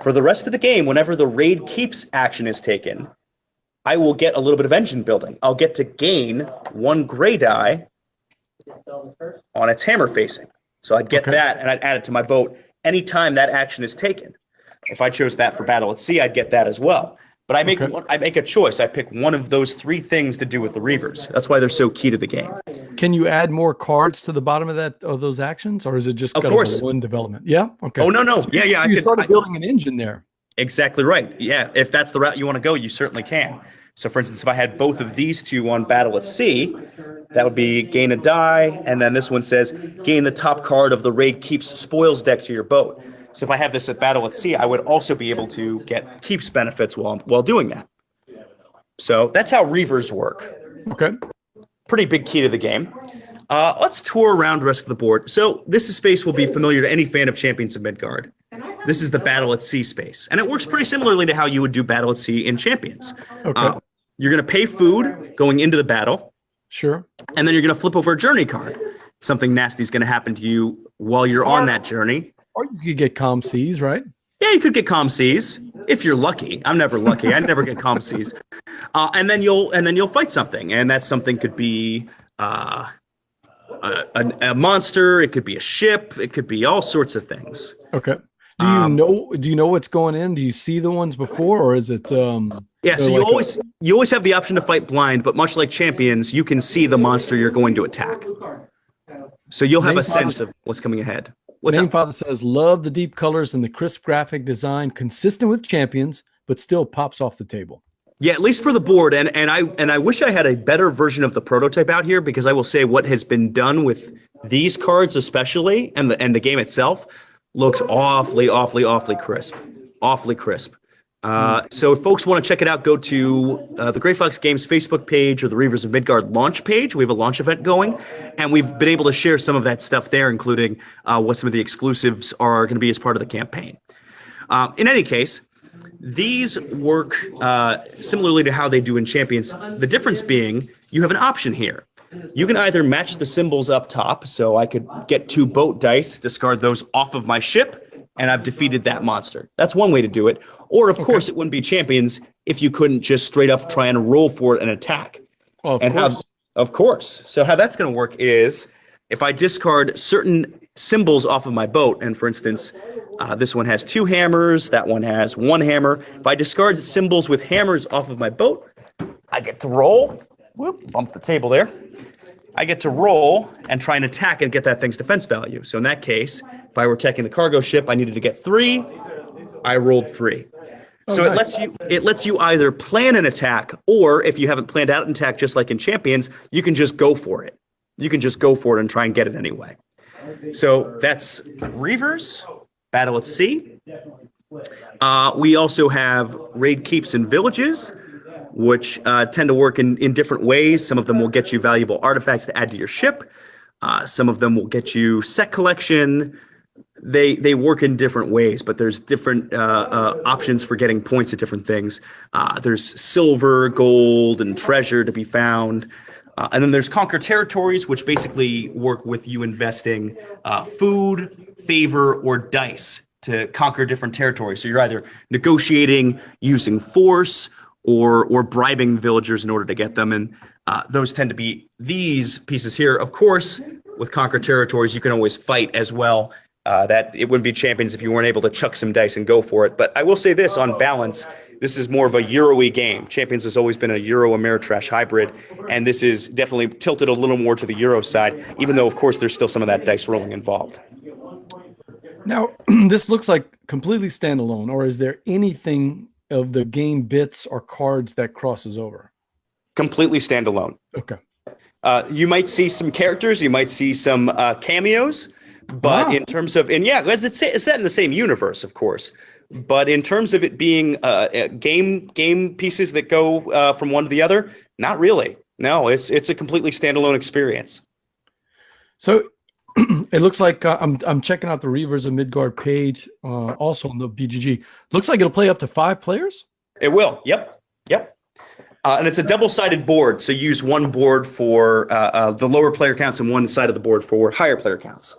Speaker 2: for the rest of the game, whenever the raid keeps action is taken, I will get a little bit of engine building. I'll get to gain 1 gray die on its hammer facing. So I'd get that, and I'd add it to my boat anytime that action is taken. If I chose that for battle at sea, I'd get that as well. But I make a choice. I pick one of those 3 things to do with the Reavers. That's why they're so key to the game.
Speaker 1: Can you add more cards to the bottom of those actions, or is it just one development? Yeah. Okay.
Speaker 2: Oh no. Yeah.
Speaker 1: You started building an engine there.
Speaker 2: Exactly right. Yeah. If that's the route you want to go, you certainly can. So, for instance, if I had both of these 2 on battle at sea, that would be gain a die, and then this one says gain the top card of the raid keeps spoils deck to your boat. So if I have this at battle at sea, I would also be able to get keeps benefits while doing that. So that's how Reavers work.
Speaker 1: Okay.
Speaker 2: Pretty big key to the game. Let's tour around the rest of the board. So this space will be familiar to any fan of Champions of Midgard. This is the battle at sea space, and it works pretty similarly to how you would do battle at sea in Champions.
Speaker 1: Okay.
Speaker 2: You're going to pay food going into the battle.
Speaker 1: Sure.
Speaker 2: And then you're going to flip over a journey card. Something nasty is going to happen to you while you're on that journey.
Speaker 1: Or you could get calm seas, right?
Speaker 2: Yeah, you could get calm seas if you're lucky. I'm never lucky. I never get calm seas. And then you'll fight something, and that something could be a monster. It could be a ship. It could be all sorts of things.
Speaker 1: Okay. Do you know what's going in? Do you see the ones before, or is it?
Speaker 2: Yeah. So you always have the option to fight blind, but much like Champions, you can see the monster you're going to attack. So you'll have a sense of what's coming ahead.
Speaker 1: Father says, love the deep colors and the crisp graphic design, consistent with Champions, but still pops off the table.
Speaker 2: Yeah, at least for the board, and I wish I had a better version of the prototype out here, because I will say what has been done with these cards especially, and the game itself, looks awfully crisp, awfully crisp. So if folks want to check it out, go to the Gray Fox Games Facebook page or the Reavers of Midgard launch page. We have a launch event going, and we've been able to share some of that stuff there, including what some of the exclusives are going to be as part of the campaign. In any case, these work similarly to how they do in Champions. The difference being you have an option here. You can either match the symbols up top, so I could get 2 boat dice, discard those off of my ship, and I've defeated that monster. That's one way to do it. Or, of course, it wouldn't be Champions if you couldn't just straight up try and roll for it and attack.
Speaker 1: Well, of course.
Speaker 2: Of course. So how that's going to work is if I discard certain symbols off of my boat, and for instance, this one has 2 hammers, that one has 1 hammer. If I discard symbols with hammers off of my boat, I get to roll. Whoop, bump the table there. I get to roll and try and attack and get that thing's defense value. So in that case, if I were attacking the cargo ship, I needed to get 3. I rolled 3. So nice. It lets you either plan an attack, or if you haven't planned out an attack, just like in Champions, you can just go for it. You can just go for it and try and get it anyway. So that's Reavers, Battle at Sea. We also have Raid Keeps and Villages, which tend to work in different ways. Some of them will get you valuable artifacts to add to your ship. Some of them will get you set collection. They work in different ways, but there's different options for getting points at different things. There's silver, gold, and treasure to be found. And then there's Conquer Territories, which basically work with you investing food, favor, or dice to conquer different territories. So you're either negotiating using force or bribing villagers in order to get them. And those tend to be these pieces here. Of course, with Conquer Territories, you can always fight as well. That it wouldn't be Champions if you weren't able to chuck some dice and go for it. But I will say this, on balance, this is more of a Euro-y game. Champions has always been a Euro-Ameritrash hybrid, and this is definitely tilted a little more to the Euro side, even though, of course, there's still some of that dice rolling involved.
Speaker 1: Now, this looks like completely standalone, or is there anything of the game bits or cards that crosses over?
Speaker 2: Completely standalone.
Speaker 1: Okay.
Speaker 2: You might see some characters, you might see some cameos, but in terms of, and yeah, it's set in the same universe, of course, but in terms of it being game pieces that go from one to the other, not really. No, it's a completely standalone experience. So
Speaker 1: it looks like I'm checking out the Reavers of Midgard page, also on the BGG. Looks like it'll play up to 5 players.
Speaker 2: It will. Yep. And it's a double-sided board, so use one board for the lower player counts and one side of the board for higher player counts.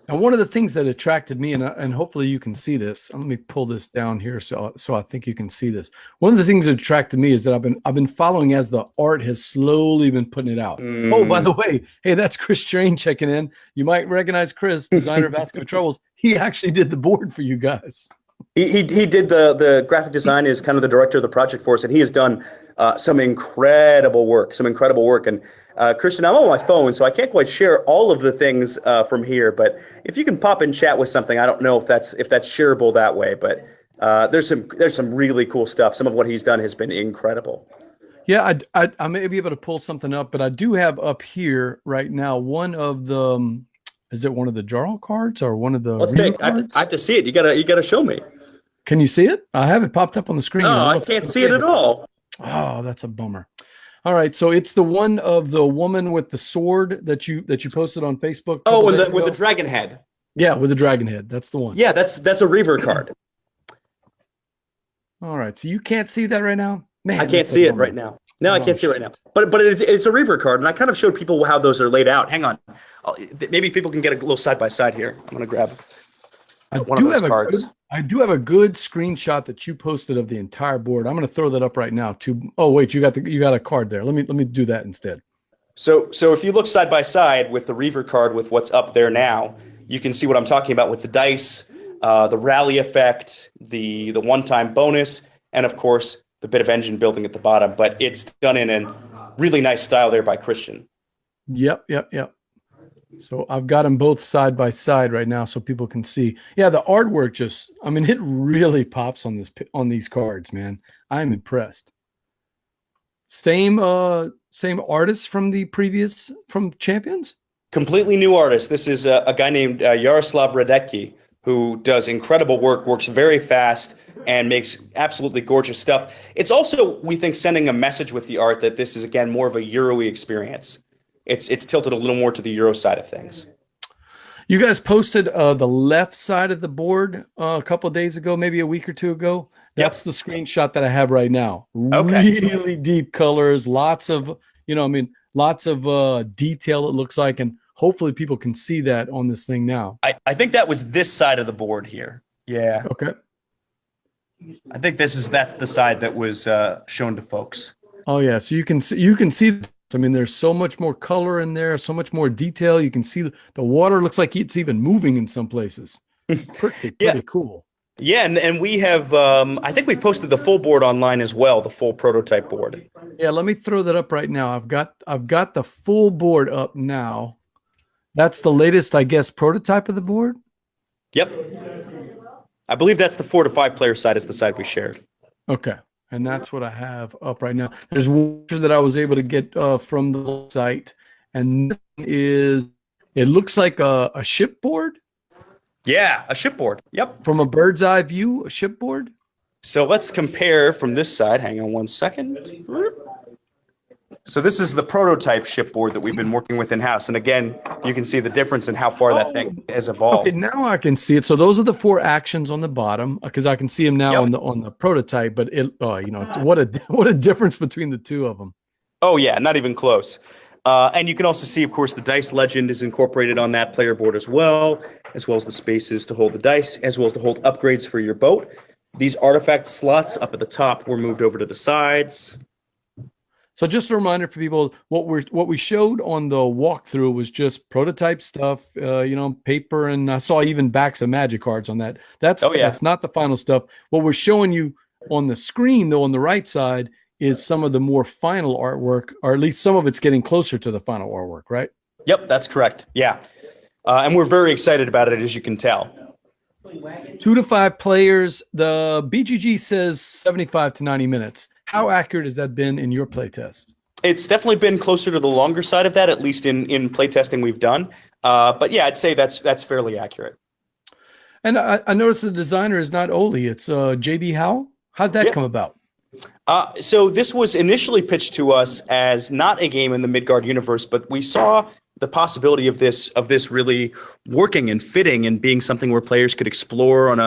Speaker 1: And one of the things that attracted me, and hopefully you can see this. Let me pull this down here so I think you can see this. One of the things that attracted me is that I've been following as the art has slowly been putting it out. Oh, by the way, hey, that's Chris Strain checking in. You might recognize Chris, designer of Vascular Troubles. He actually did the board for you guys.
Speaker 2: He did the graphic design, is kind of the director of the project for us, and he has done some incredible work. And Christian, I'm on my phone, so I can't quite share all of the things from here. But if you can pop in chat with something, I don't know if that's shareable that way. But there's some really cool stuff. Some of what he's done has been incredible.
Speaker 1: Yeah, I may be able to pull something up, but I do have up here right now one of the. Is it one of the Jarl cards or one of the?
Speaker 2: Let's take. I have to see it. You gotta show me.
Speaker 1: Can you see it? I have it popped up on the screen.
Speaker 2: No, I can't see it at all.
Speaker 1: Oh, that's a bummer. All right, so it's the one of the woman with the sword that you posted on Facebook.
Speaker 2: Oh, with the dragon head.
Speaker 1: Yeah, with the dragon head. That's the one.
Speaker 2: Yeah, that's a Reaver card.
Speaker 1: All right, so you can't see that right now? Man,
Speaker 2: I can't see it right now. No, I can't see it right now. But it's a Reaver card, and I kind of showed people how those are laid out. Hang on. Maybe people can get a little side by side here. I'm going to grab one of those cards.
Speaker 1: I do have a good screenshot that you posted of the entire board. I'm going to throw that up right now. Oh wait, you got a card there. Let me do that instead.
Speaker 2: So if you look side by side with the Reaver card with what's up there now, you can see what I'm talking about with the dice, the rally effect, the one-time bonus, and of course the bit of engine building at the bottom. But it's done in a really nice style there by Christian.
Speaker 1: Yep. So I've got them both side by side right now so people can see. Yeah, the artwork it really pops on these cards, man. I'm impressed. Same artists from the previous Champions?
Speaker 2: Completely new artist. This is a guy named Yaroslav Radecki, who does incredible work, works very fast, and makes absolutely gorgeous stuff. It's also, we think, sending a message with the art that this is, again, more of a Euro-y experience. It's tilted a little more to the Euro side of things.
Speaker 1: You guys posted the left side of the board a couple of days ago, maybe a week or two ago. That's the screenshot that I have right now.
Speaker 2: Okay.
Speaker 1: Really deep colors, lots of, lots of detail, it looks like, and hopefully people can see that on this thing now.
Speaker 2: I think that was this side of the board here. Yeah.
Speaker 1: Okay.
Speaker 2: I think that's the side that was shown to folks.
Speaker 1: Oh yeah, so you can see. I mean, there's so much more color in there, so much more detail. You can see the water looks like it's even moving in some places. Pretty cool.
Speaker 2: Yeah, and we have, I think we've posted the full board online as well, the full prototype board.
Speaker 1: Yeah, let me throw that up right now. I've got the full board up now. That's the latest, I guess, prototype of the board?
Speaker 2: Yep. I believe that's the 4 to 5 player side is the side we shared.
Speaker 1: Okay. And that's what I have up right now. There's one that I was able to get from the site. And this it looks like a shipboard.
Speaker 2: Yeah, a shipboard. Yep.
Speaker 1: From a bird's eye view, a shipboard.
Speaker 2: So let's compare from this side. Hang on one second. So this is the prototype shipboard that we've been working with in-house. And again, you can see the difference in how far that thing has evolved.
Speaker 1: Okay, now I can see it. So those are the 4 actions on the bottom because I can see them now on the prototype. But what a difference between the two of them.
Speaker 2: Oh yeah, not even close. And you can also see, of course, the dice legend is incorporated on that player board as well as the spaces to hold the dice, as well as to hold upgrades for your boat. These artifact slots up at the top were moved over to the sides.
Speaker 1: So just a reminder for people, what we showed on the walkthrough was just prototype stuff, paper, and I saw even backs of magic cards on that. That's not the final stuff. What we're showing you on the screen, though, on the right side, is some of the more final artwork, or at least some of it's getting closer to the final artwork, right?
Speaker 2: Yep, that's correct. Yeah. And we're very excited about it, as you can tell.
Speaker 1: 2 to 5 players. The BGG says 75 to 90 minutes. How accurate has that been in your playtest?
Speaker 2: It's definitely been closer to the longer side of that, at least in playtesting we've done. But yeah, I'd say that's fairly accurate.
Speaker 1: And I noticed the designer is not Oli, it's JB Howell. How'd that come about?
Speaker 2: So this was initially pitched to us as not a game in the Midgard universe, but we saw the possibility of this really working and fitting and being something where players could explore on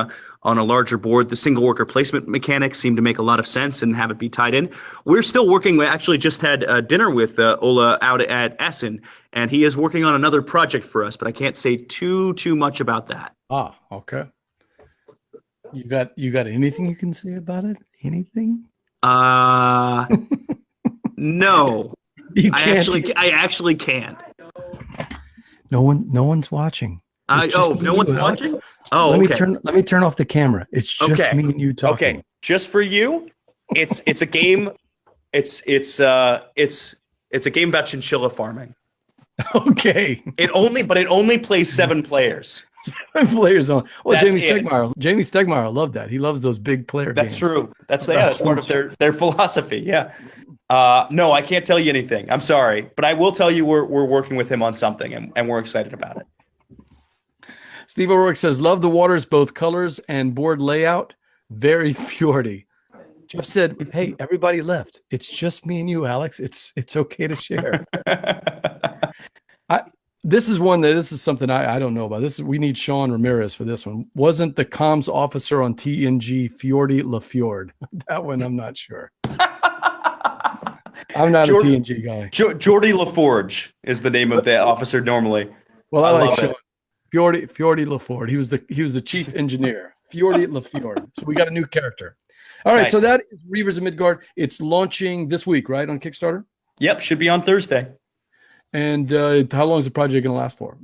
Speaker 2: a larger board. The single worker placement mechanics seemed to make a lot of sense and have it be tied in. We're still working. We actually just had dinner with Ola out at Essen, and he is working on another project for us, but I can't say too much about that.
Speaker 1: Ah, okay. You got anything you can say about it? Anything?
Speaker 2: No. I actually can't.
Speaker 1: No one's watching.
Speaker 2: No one's watching? Oh,
Speaker 1: let me turn off the camera. It's just me and you talking.
Speaker 2: Okay, just for you. It's a game. It's a game about chinchilla farming.
Speaker 1: Okay.
Speaker 2: It only plays 7 players.
Speaker 1: 7 players on. Well, Jamie Stegmaier loved that. He loves those big player games.
Speaker 2: That's true. That's part of their philosophy. Yeah. No, I can't tell you anything. I'm sorry, but I will tell you we're working with him on something, and we're excited about it.
Speaker 1: Steve O'Rourke says, love the waters, both colors and board layout. Very fjordy. Jeff said, hey, everybody left. It's just me and you, Alex. It's okay to share. This is something I don't know about. We need Sean Ramirez for this one. Wasn't the comms officer on TNG Fjordy LaFjord? That one I'm not sure. I'm not a TNG guy.
Speaker 2: Jordy LaForge is the name of the officer normally.
Speaker 1: Well, I like Sean. Fjordy LaFord. He was the chief engineer. Fjordy LaFjord. So we got a new character. All right, nice. So that is Reavers of Midgard. It's launching this week, right, on Kickstarter?
Speaker 2: Yep, should be on Thursday.
Speaker 1: And how long is the project going to last for?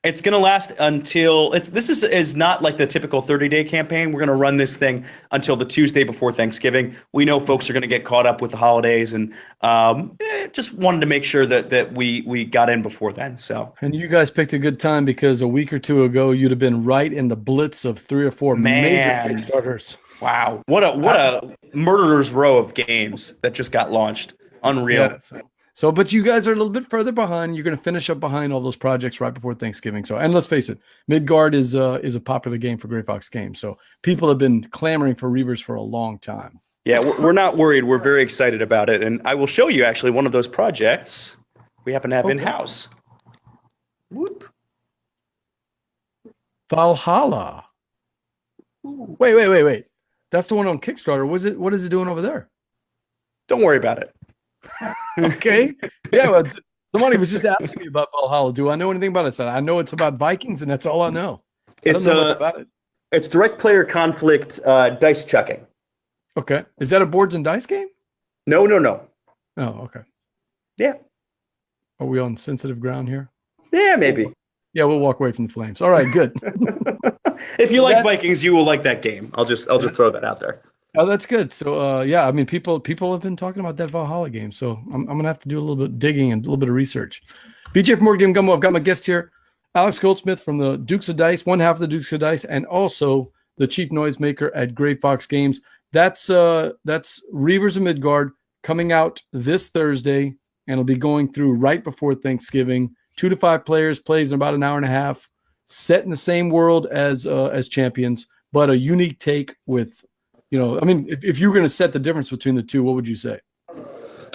Speaker 2: It's going to last until this is not like the typical 30-day campaign. We're going to run this thing until the Tuesday before Thanksgiving. We know folks are going to get caught up with the holidays, and just wanted to make sure that we got in before then. So,
Speaker 1: and you guys picked a good time because a week or two ago you'd have been right in the blitz of 3 or 4 major Kickstarters.
Speaker 2: Wow, what a murderer's row of games that just got launched. Unreal.
Speaker 1: Yeah, so, but you guys are a little bit further behind. You're going to finish up behind all those projects right before Thanksgiving. So, and let's face it, Midgard is a popular game for Gray Fox Games. So people have been clamoring for Reavers for a long time.
Speaker 2: Yeah, we're not worried. We're very excited about it. And I will show you actually one of those projects we happen to have in-house. Whoop.
Speaker 1: Valhalla. Wait. That's the one on Kickstarter. What is it doing over there?
Speaker 2: Don't worry about it.
Speaker 1: Okay. Yeah, well, somebody was just asking me about Valhalla. Do I know anything about it? I said, I know it's about Vikings, and that's all I know. I don't know much about it.
Speaker 2: It's direct player conflict dice chucking.
Speaker 1: Okay. Is that a boards and dice game?
Speaker 2: No.
Speaker 1: Oh, okay.
Speaker 2: Yeah.
Speaker 1: Are we on sensitive ground here?
Speaker 2: Yeah, maybe.
Speaker 1: Yeah, we'll walk away from the flames. All right, good.
Speaker 2: If you like Vikings, you will like that game. I'll just throw that out there.
Speaker 1: Oh, that's good. So, yeah, I mean, people have been talking about that Valhalla game. So I'm gonna have to do a little bit of digging and a little bit of research. BJ from Board Game Gumbo. I've got my guest here, Alex Goldsmith from the Dukes of Dice, one half of the Dukes of Dice, and also the chief noisemaker at Gray Fox Games. That's Reavers of Midgard coming out this Thursday, and it'll be going through right before Thanksgiving. 2 to 5 players, plays in about an hour and a half, set in the same world as Champions, but a unique take with, I mean, if you were going to set the difference between the two, what would you say?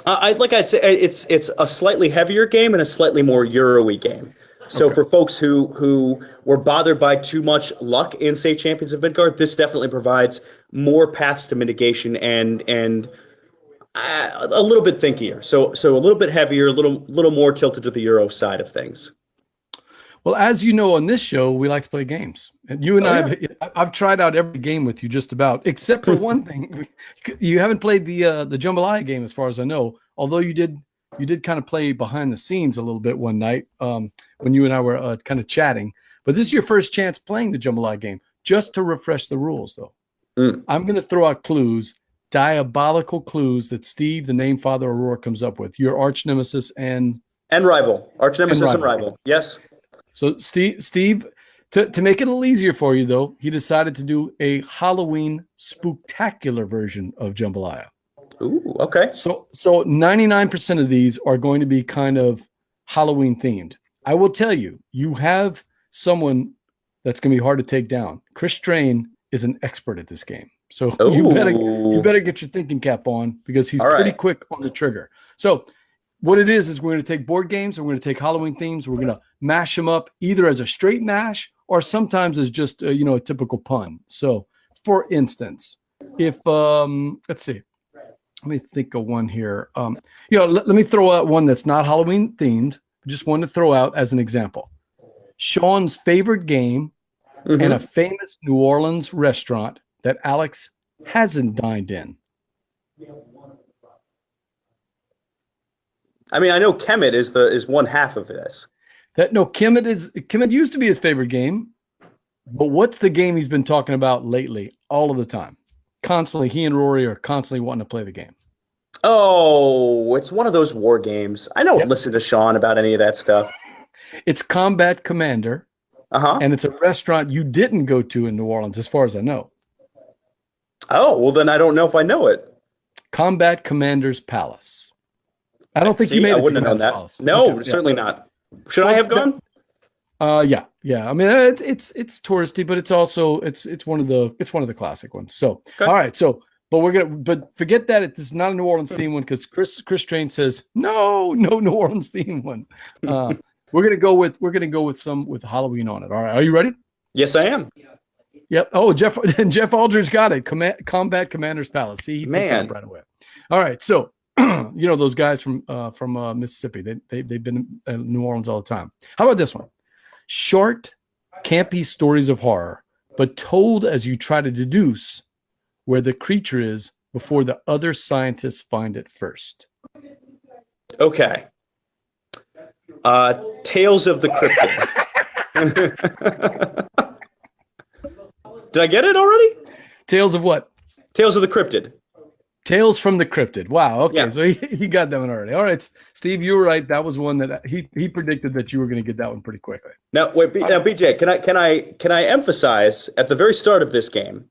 Speaker 2: I'd say it's a slightly heavier game and a slightly more Euro-y game. So for folks who were bothered by too much luck in, say, Champions of Midgard, this definitely provides more paths to mitigation and a little bit thinkier. So a little bit heavier, a little more tilted to the Euro side of things.
Speaker 1: Well, as you know, on this show, we like to play games. And you and I've tried out every game with you just about, except for one thing. You haven't played the Jambalaya game, as far as I know, although you did kind of play behind the scenes a little bit one night when you and I were kind of chatting. But this is your first chance playing the Jambalaya game, just to refresh the rules, though. I'm going to throw out clues, diabolical clues that Steve, the name Father Aurora, comes up with. Your arch nemesis and
Speaker 2: rival. Arch nemesis and rival. Yes.
Speaker 1: So Steve, to make it a little easier for you, though, he decided to do a Halloween spooktacular version of Jambalaya.
Speaker 2: Ooh, okay.
Speaker 1: So 99% of these are going to be kind of Halloween themed. I will tell you, you have someone that's going to be hard to take down. Chris Strain is an expert at this game. So you better get your thinking cap on, because he's pretty quick on the trigger. So what it is we're going to take board games, and we're going to take Halloween themes. We're going to mash them up either as a straight mash or sometimes as just a typical pun. So for instance, if let's see, let me think of one here. Let me throw out one that's not Halloween themed. I just wanted to throw out as an example. Sean's favorite game and a famous New Orleans restaurant that Alex hasn't dined in.
Speaker 2: I mean, I know Kemet is one half of this.
Speaker 1: Kemet used to be his favorite game, but what's the game he's been talking about lately all of the time? Constantly, he and Rory are constantly wanting to play the game.
Speaker 2: Oh, it's one of those war games. I don't listen to Sean about any of that stuff.
Speaker 1: It's Combat Commander, and it's a restaurant you didn't go to in New Orleans, as far as I know.
Speaker 2: Oh, well, then I don't know if I know it.
Speaker 1: Combat Commander's Palace. I don't think you made it.
Speaker 2: I wouldn't have known that.
Speaker 1: Palace.
Speaker 2: No, certainly not. Should I have gone?
Speaker 1: Yeah. I mean, it's touristy, but it's also it's one of the classic ones. So all right, but forget that it's not a New Orleans theme one, because Chris Strain says no New Orleans theme one. We're gonna go with some with Halloween on it. All right, are you ready?
Speaker 2: Yes, I am.
Speaker 1: Yep. Oh, Jeff Aldridge got it. Combat Commander's Palace. See, he picked it up right away. All right, so those guys from Mississippi. They've been in New Orleans all the time. How about this one? Short, campy stories of horror, but told as you try to deduce where the creature is before the other scientists find it first.
Speaker 2: Okay. Tales of the Cryptid. Did I get it already?
Speaker 1: Tales of what?
Speaker 2: Tales of the Cryptid.
Speaker 1: Tales from the Cryptid. Wow. Okay,
Speaker 2: yeah.
Speaker 1: So he got that one already. All right, Steve, you were right. That was one that he predicted that you were going to get that one pretty quickly.
Speaker 2: Now, wait, BJ, can I emphasize at the very start of this game?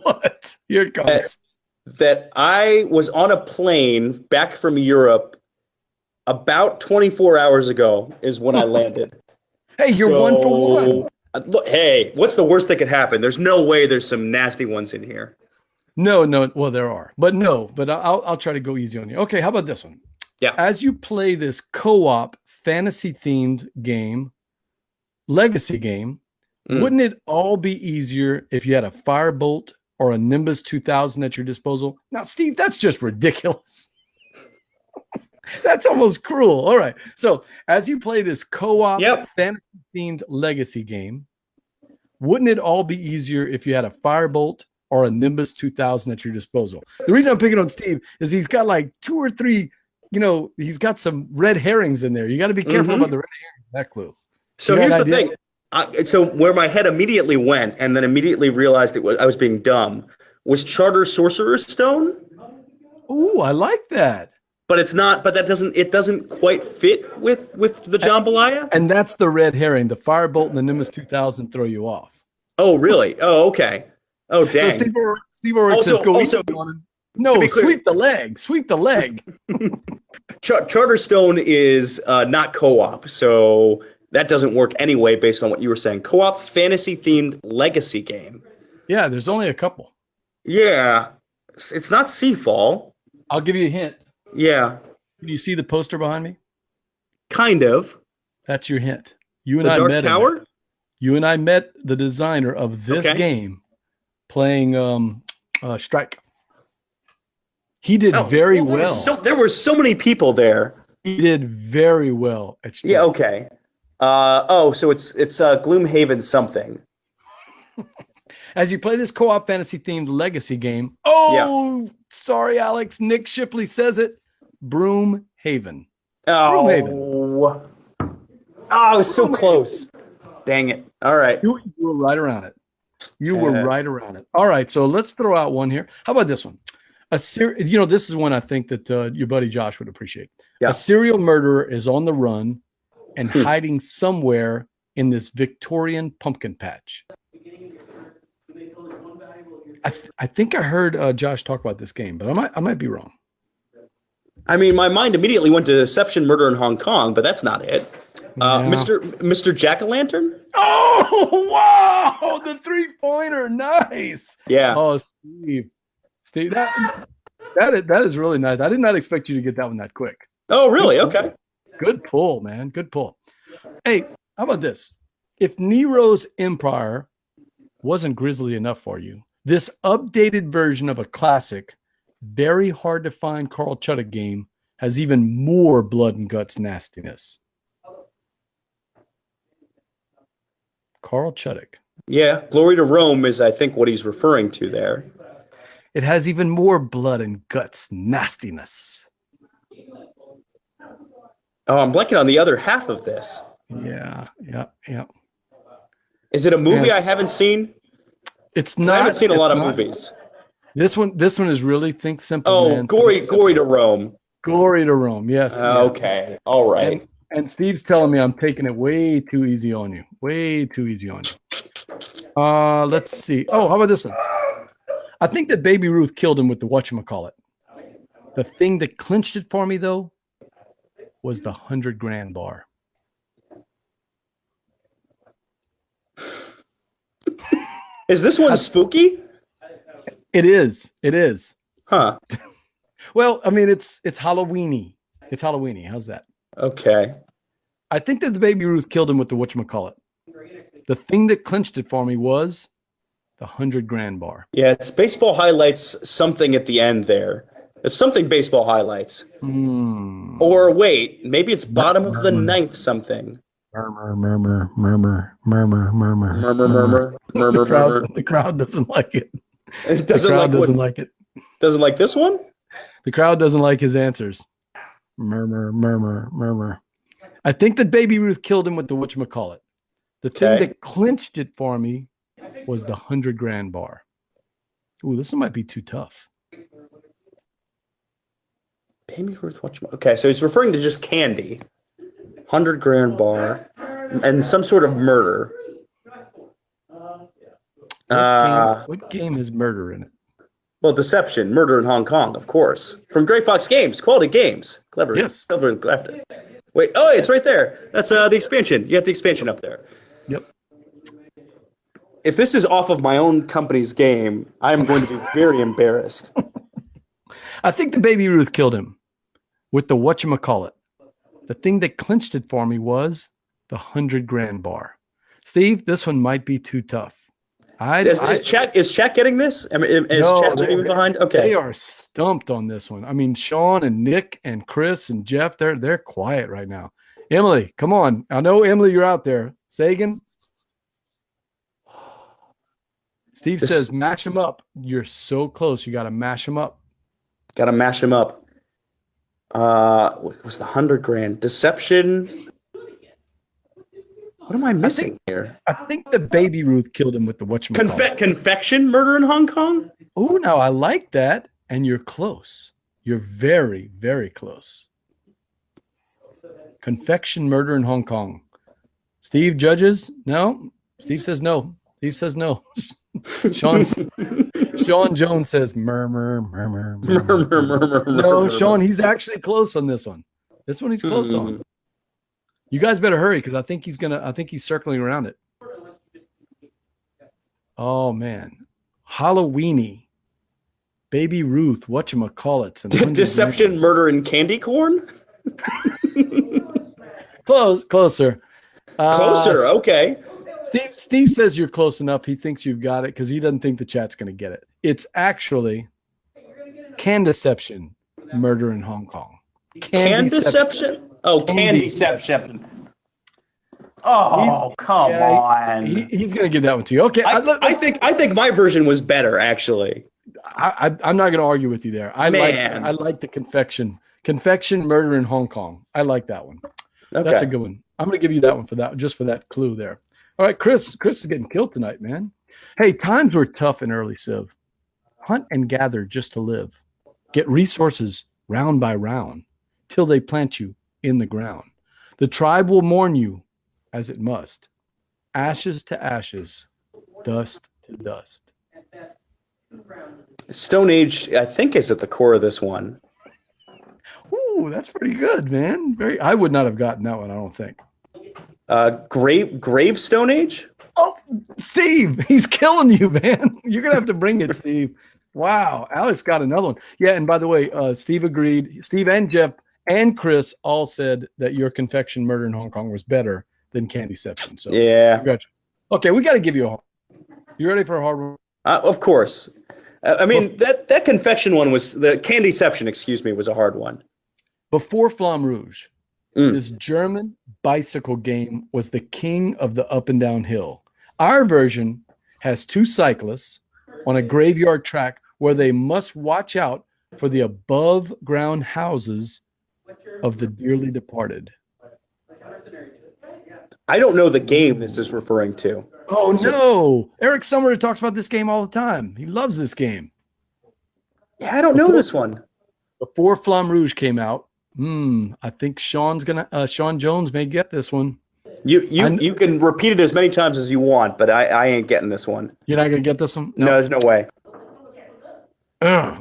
Speaker 1: What? Here it comes.
Speaker 2: that I was on a plane back from Europe about 24 hours ago is when I landed.
Speaker 1: Hey, you're 1 for 1.
Speaker 2: Look, hey, what's the worst that could happen? There's no way there's some nasty ones in here.
Speaker 1: No. Well, there are, but no. But I'll try to go easy on you. Okay, how about this one?
Speaker 2: Yeah.
Speaker 1: As you play this co-op fantasy-themed game, legacy game, wouldn't it all be easier if you had a Firebolt or a Nimbus 2000 at your disposal? Now, Steve, that's just ridiculous. That's almost cruel. All right. So as you play this co-op fantasy-themed legacy game, wouldn't it all be easier if you had a Firebolt or a Nimbus 2000 at your disposal? The reason I'm picking on Steve is he's got like 2 or 3, he's got some red herrings in there. You got to be careful about the red herrings, that clue.
Speaker 2: So here's the thing. So where my head immediately went and then immediately realized I was being dumb was Charter Sorcerer's Stone.
Speaker 1: Ooh, I like that.
Speaker 2: But it's not. But it doesn't quite fit with the Jambalaya.
Speaker 1: And that's the red herring. The Firebolt and the Nimbus 2000 throw you off.
Speaker 2: Oh, really? Oh, okay. Oh, dang.
Speaker 1: So Steve O'Rourke says, "Go easy on him." No, sweep the leg. Sweep the leg.
Speaker 2: Charterstone is not co-op, so that doesn't work anyway. Based on what you were saying, co-op fantasy-themed legacy game.
Speaker 1: Yeah, there's only a couple.
Speaker 2: Yeah, it's not Seafall.
Speaker 1: I'll give you a hint.
Speaker 2: Yeah.
Speaker 1: Can you see the poster behind me?
Speaker 2: Kind of.
Speaker 1: That's your hint. You and
Speaker 2: the
Speaker 1: I
Speaker 2: Dark
Speaker 1: met
Speaker 2: Tower?
Speaker 1: him. You and I met the designer of this game playing Strike. He did very well.
Speaker 2: There were so many people there.
Speaker 1: He did very well at Strike.
Speaker 2: Yeah, okay. So it's Gloomhaven something.
Speaker 1: As you play this co-op fantasy-themed legacy game, sorry, Alex, Nick Shipley says it, Broomhaven.
Speaker 2: Oh, it's so close. Dang it. All right.
Speaker 1: You were right around it. You were right around it. All right, so let's throw out one here. How about this one? This is one I think that your buddy Josh would appreciate. Yeah. A serial murderer is on the run and hiding somewhere in this Victorian pumpkin patch. I think I heard Josh talk about this game, but I might be wrong.
Speaker 2: I mean, my mind immediately went to Deception, Murder in Hong Kong, but that's not it. Mr. Jack-o'-lantern?
Speaker 1: Oh, wow! The 3-pointer, nice.
Speaker 2: Yeah.
Speaker 1: Oh, Steve, that is really nice. I did not expect you to get that one that quick.
Speaker 2: Oh, really? Okay.
Speaker 1: Good pull, man. Good pull. Hey, how about this? If Nero's Empire wasn't grisly enough for you, this updated version of a classic, very hard to find Carl Chuddick game has even more blood and guts nastiness. Carl Chuddick.
Speaker 2: Yeah, Glory to Rome is, I think, what he's referring to there.
Speaker 1: It has even more blood and guts nastiness.
Speaker 2: Oh, I'm blanking on the other half of this.
Speaker 1: Yeah.
Speaker 2: Is it a movie I haven't seen?
Speaker 1: It's not.
Speaker 2: I haven't seen a lot of movies.
Speaker 1: This one is really think simple.
Speaker 2: Oh,
Speaker 1: man.
Speaker 2: Glory to Rome.
Speaker 1: Glory to Rome. Yes.
Speaker 2: Okay. All right.
Speaker 1: And Steve's telling me I'm taking it way too easy on you. Way too easy on you. Let's see. Oh, how about this one? I think that Baby Ruth killed him with the whatchamacallit. The thing that clinched it for me, though, was the $100,000 bar.
Speaker 2: Is this one spooky?
Speaker 1: It is.
Speaker 2: Huh.
Speaker 1: Well, I mean, it's Halloweeny. It's Halloweeny. How's that?
Speaker 2: Okay.
Speaker 1: I think that the Baby Ruth killed him with the whatchamacallit. The thing that clinched it for me was the $100,000 bar.
Speaker 2: Yeah, it's baseball highlights something at the end there. It's something baseball highlights. Or wait, maybe it's bottom of the ninth something.
Speaker 1: Murmur. The crowd doesn't like it.
Speaker 2: It doesn't like it. Doesn't like this one?
Speaker 1: The crowd doesn't like his answers. Murmur. I think that Baby Ruth killed him with the whatchamacallit. The thing that clinched it for me was the $100,000 bar. Ooh, this one might be too tough.
Speaker 2: Baby Ruth, okay, so he's referring to just candy. $100,000 bar and some sort of murder.
Speaker 1: What game has murder in it?
Speaker 2: Well, Deception, Murder in Hong Kong, of course. From Gray Fox Games, quality games. Clever.
Speaker 1: Yes.
Speaker 2: Clever and crafted. Wait, oh, it's right there. That's the expansion. You got the expansion up there.
Speaker 1: Yep.
Speaker 2: If this is off of my own company's game, I'm going to be very embarrassed.
Speaker 1: I think the Baby Ruth killed him with the whatchamacallit. The thing that clinched it for me was the 100 grand bar. Steve, this one might be too tough. Is Chat getting this? I mean, is Chat leaving me behind? Okay. They are stumped on this one. I mean, Sean and Nick and Chris and Jeff, they're quiet right now. Emily, come on. I know, Emily, you're out there. Sagan? Steve says, mash them up. You're so close. You got to mash them up.
Speaker 2: Got to mash them up. What was the 100 grand? Deception. What am I missing here?
Speaker 1: I think the Baby Ruth killed him with the whatchamacallit.
Speaker 2: Confection, Murder in Hong Kong?
Speaker 1: Oh, now I like that. And you're close. You're very, very close. Confection, Murder in Hong Kong. Steve judges? No. Steve says no. Steve says no. Sean Jones says murmur. No, Sean, he's actually close on this one. This one he's close on. You guys better hurry because I think he's circling around it. Oh man. Halloweeny. Baby Ruth, whatchamacallits.
Speaker 2: Deception, Murder, and Candy Corn?
Speaker 1: Closer.
Speaker 2: Closer, okay.
Speaker 1: Steve says you're close enough. He thinks you've got it because he doesn't think the chat's going to get it. It's actually Candeception, Murder in Hong Kong.
Speaker 2: Candeception? Oh, Candeception. Oh, come on.
Speaker 1: He's going to give that one to you. Okay.
Speaker 2: I think my version was better, actually.
Speaker 1: I'm not going to argue with you there. I like the confection, Murder in Hong Kong. I like that one. Okay. That's a good one. I'm going to give you that one just for that clue there. All right, Chris is getting killed tonight, man. Hey, times were tough in early Civ. Hunt and gather just to live. Get resources round by round till they plant you in the ground. The tribe will mourn you as it must. Ashes to ashes, dust to dust.
Speaker 2: Stone Age, I think, is at the core of this one.
Speaker 1: Ooh, that's pretty good, man. I would not have gotten that one, I don't think.
Speaker 2: Grave Stone Age?
Speaker 1: Oh, Steve, he's killing you, man. You're going to have to bring it, Steve. Wow. Alex got another one. Yeah, and by the way, Steve agreed. Steve and Jeff and Chris all said that your Confection, Murder in Hong Kong was better than Candeception. So
Speaker 2: yeah.
Speaker 1: Gotcha. Okay, we got to give you a hard one. You ready for a hard one?
Speaker 2: Of course. I mean, that Confection one was, the Candeception, excuse me, was a hard one.
Speaker 1: Before Flamme Rouge, this German bicycle game was the king of the up and down hill. Our version has two cyclists on a graveyard track where they must watch out for the above ground houses of the dearly departed.
Speaker 2: I don't know the game this is referring to.
Speaker 1: Oh, no. Eric Summer talks about this game all the time. He loves this game.
Speaker 2: Yeah, I don't know this one.
Speaker 1: Before Flamme Rouge came out, I think Sean Jones may get this one.
Speaker 2: You can repeat it as many times as you want, but I ain't getting this one.
Speaker 1: You're not going to get this one?
Speaker 2: No, there's no way.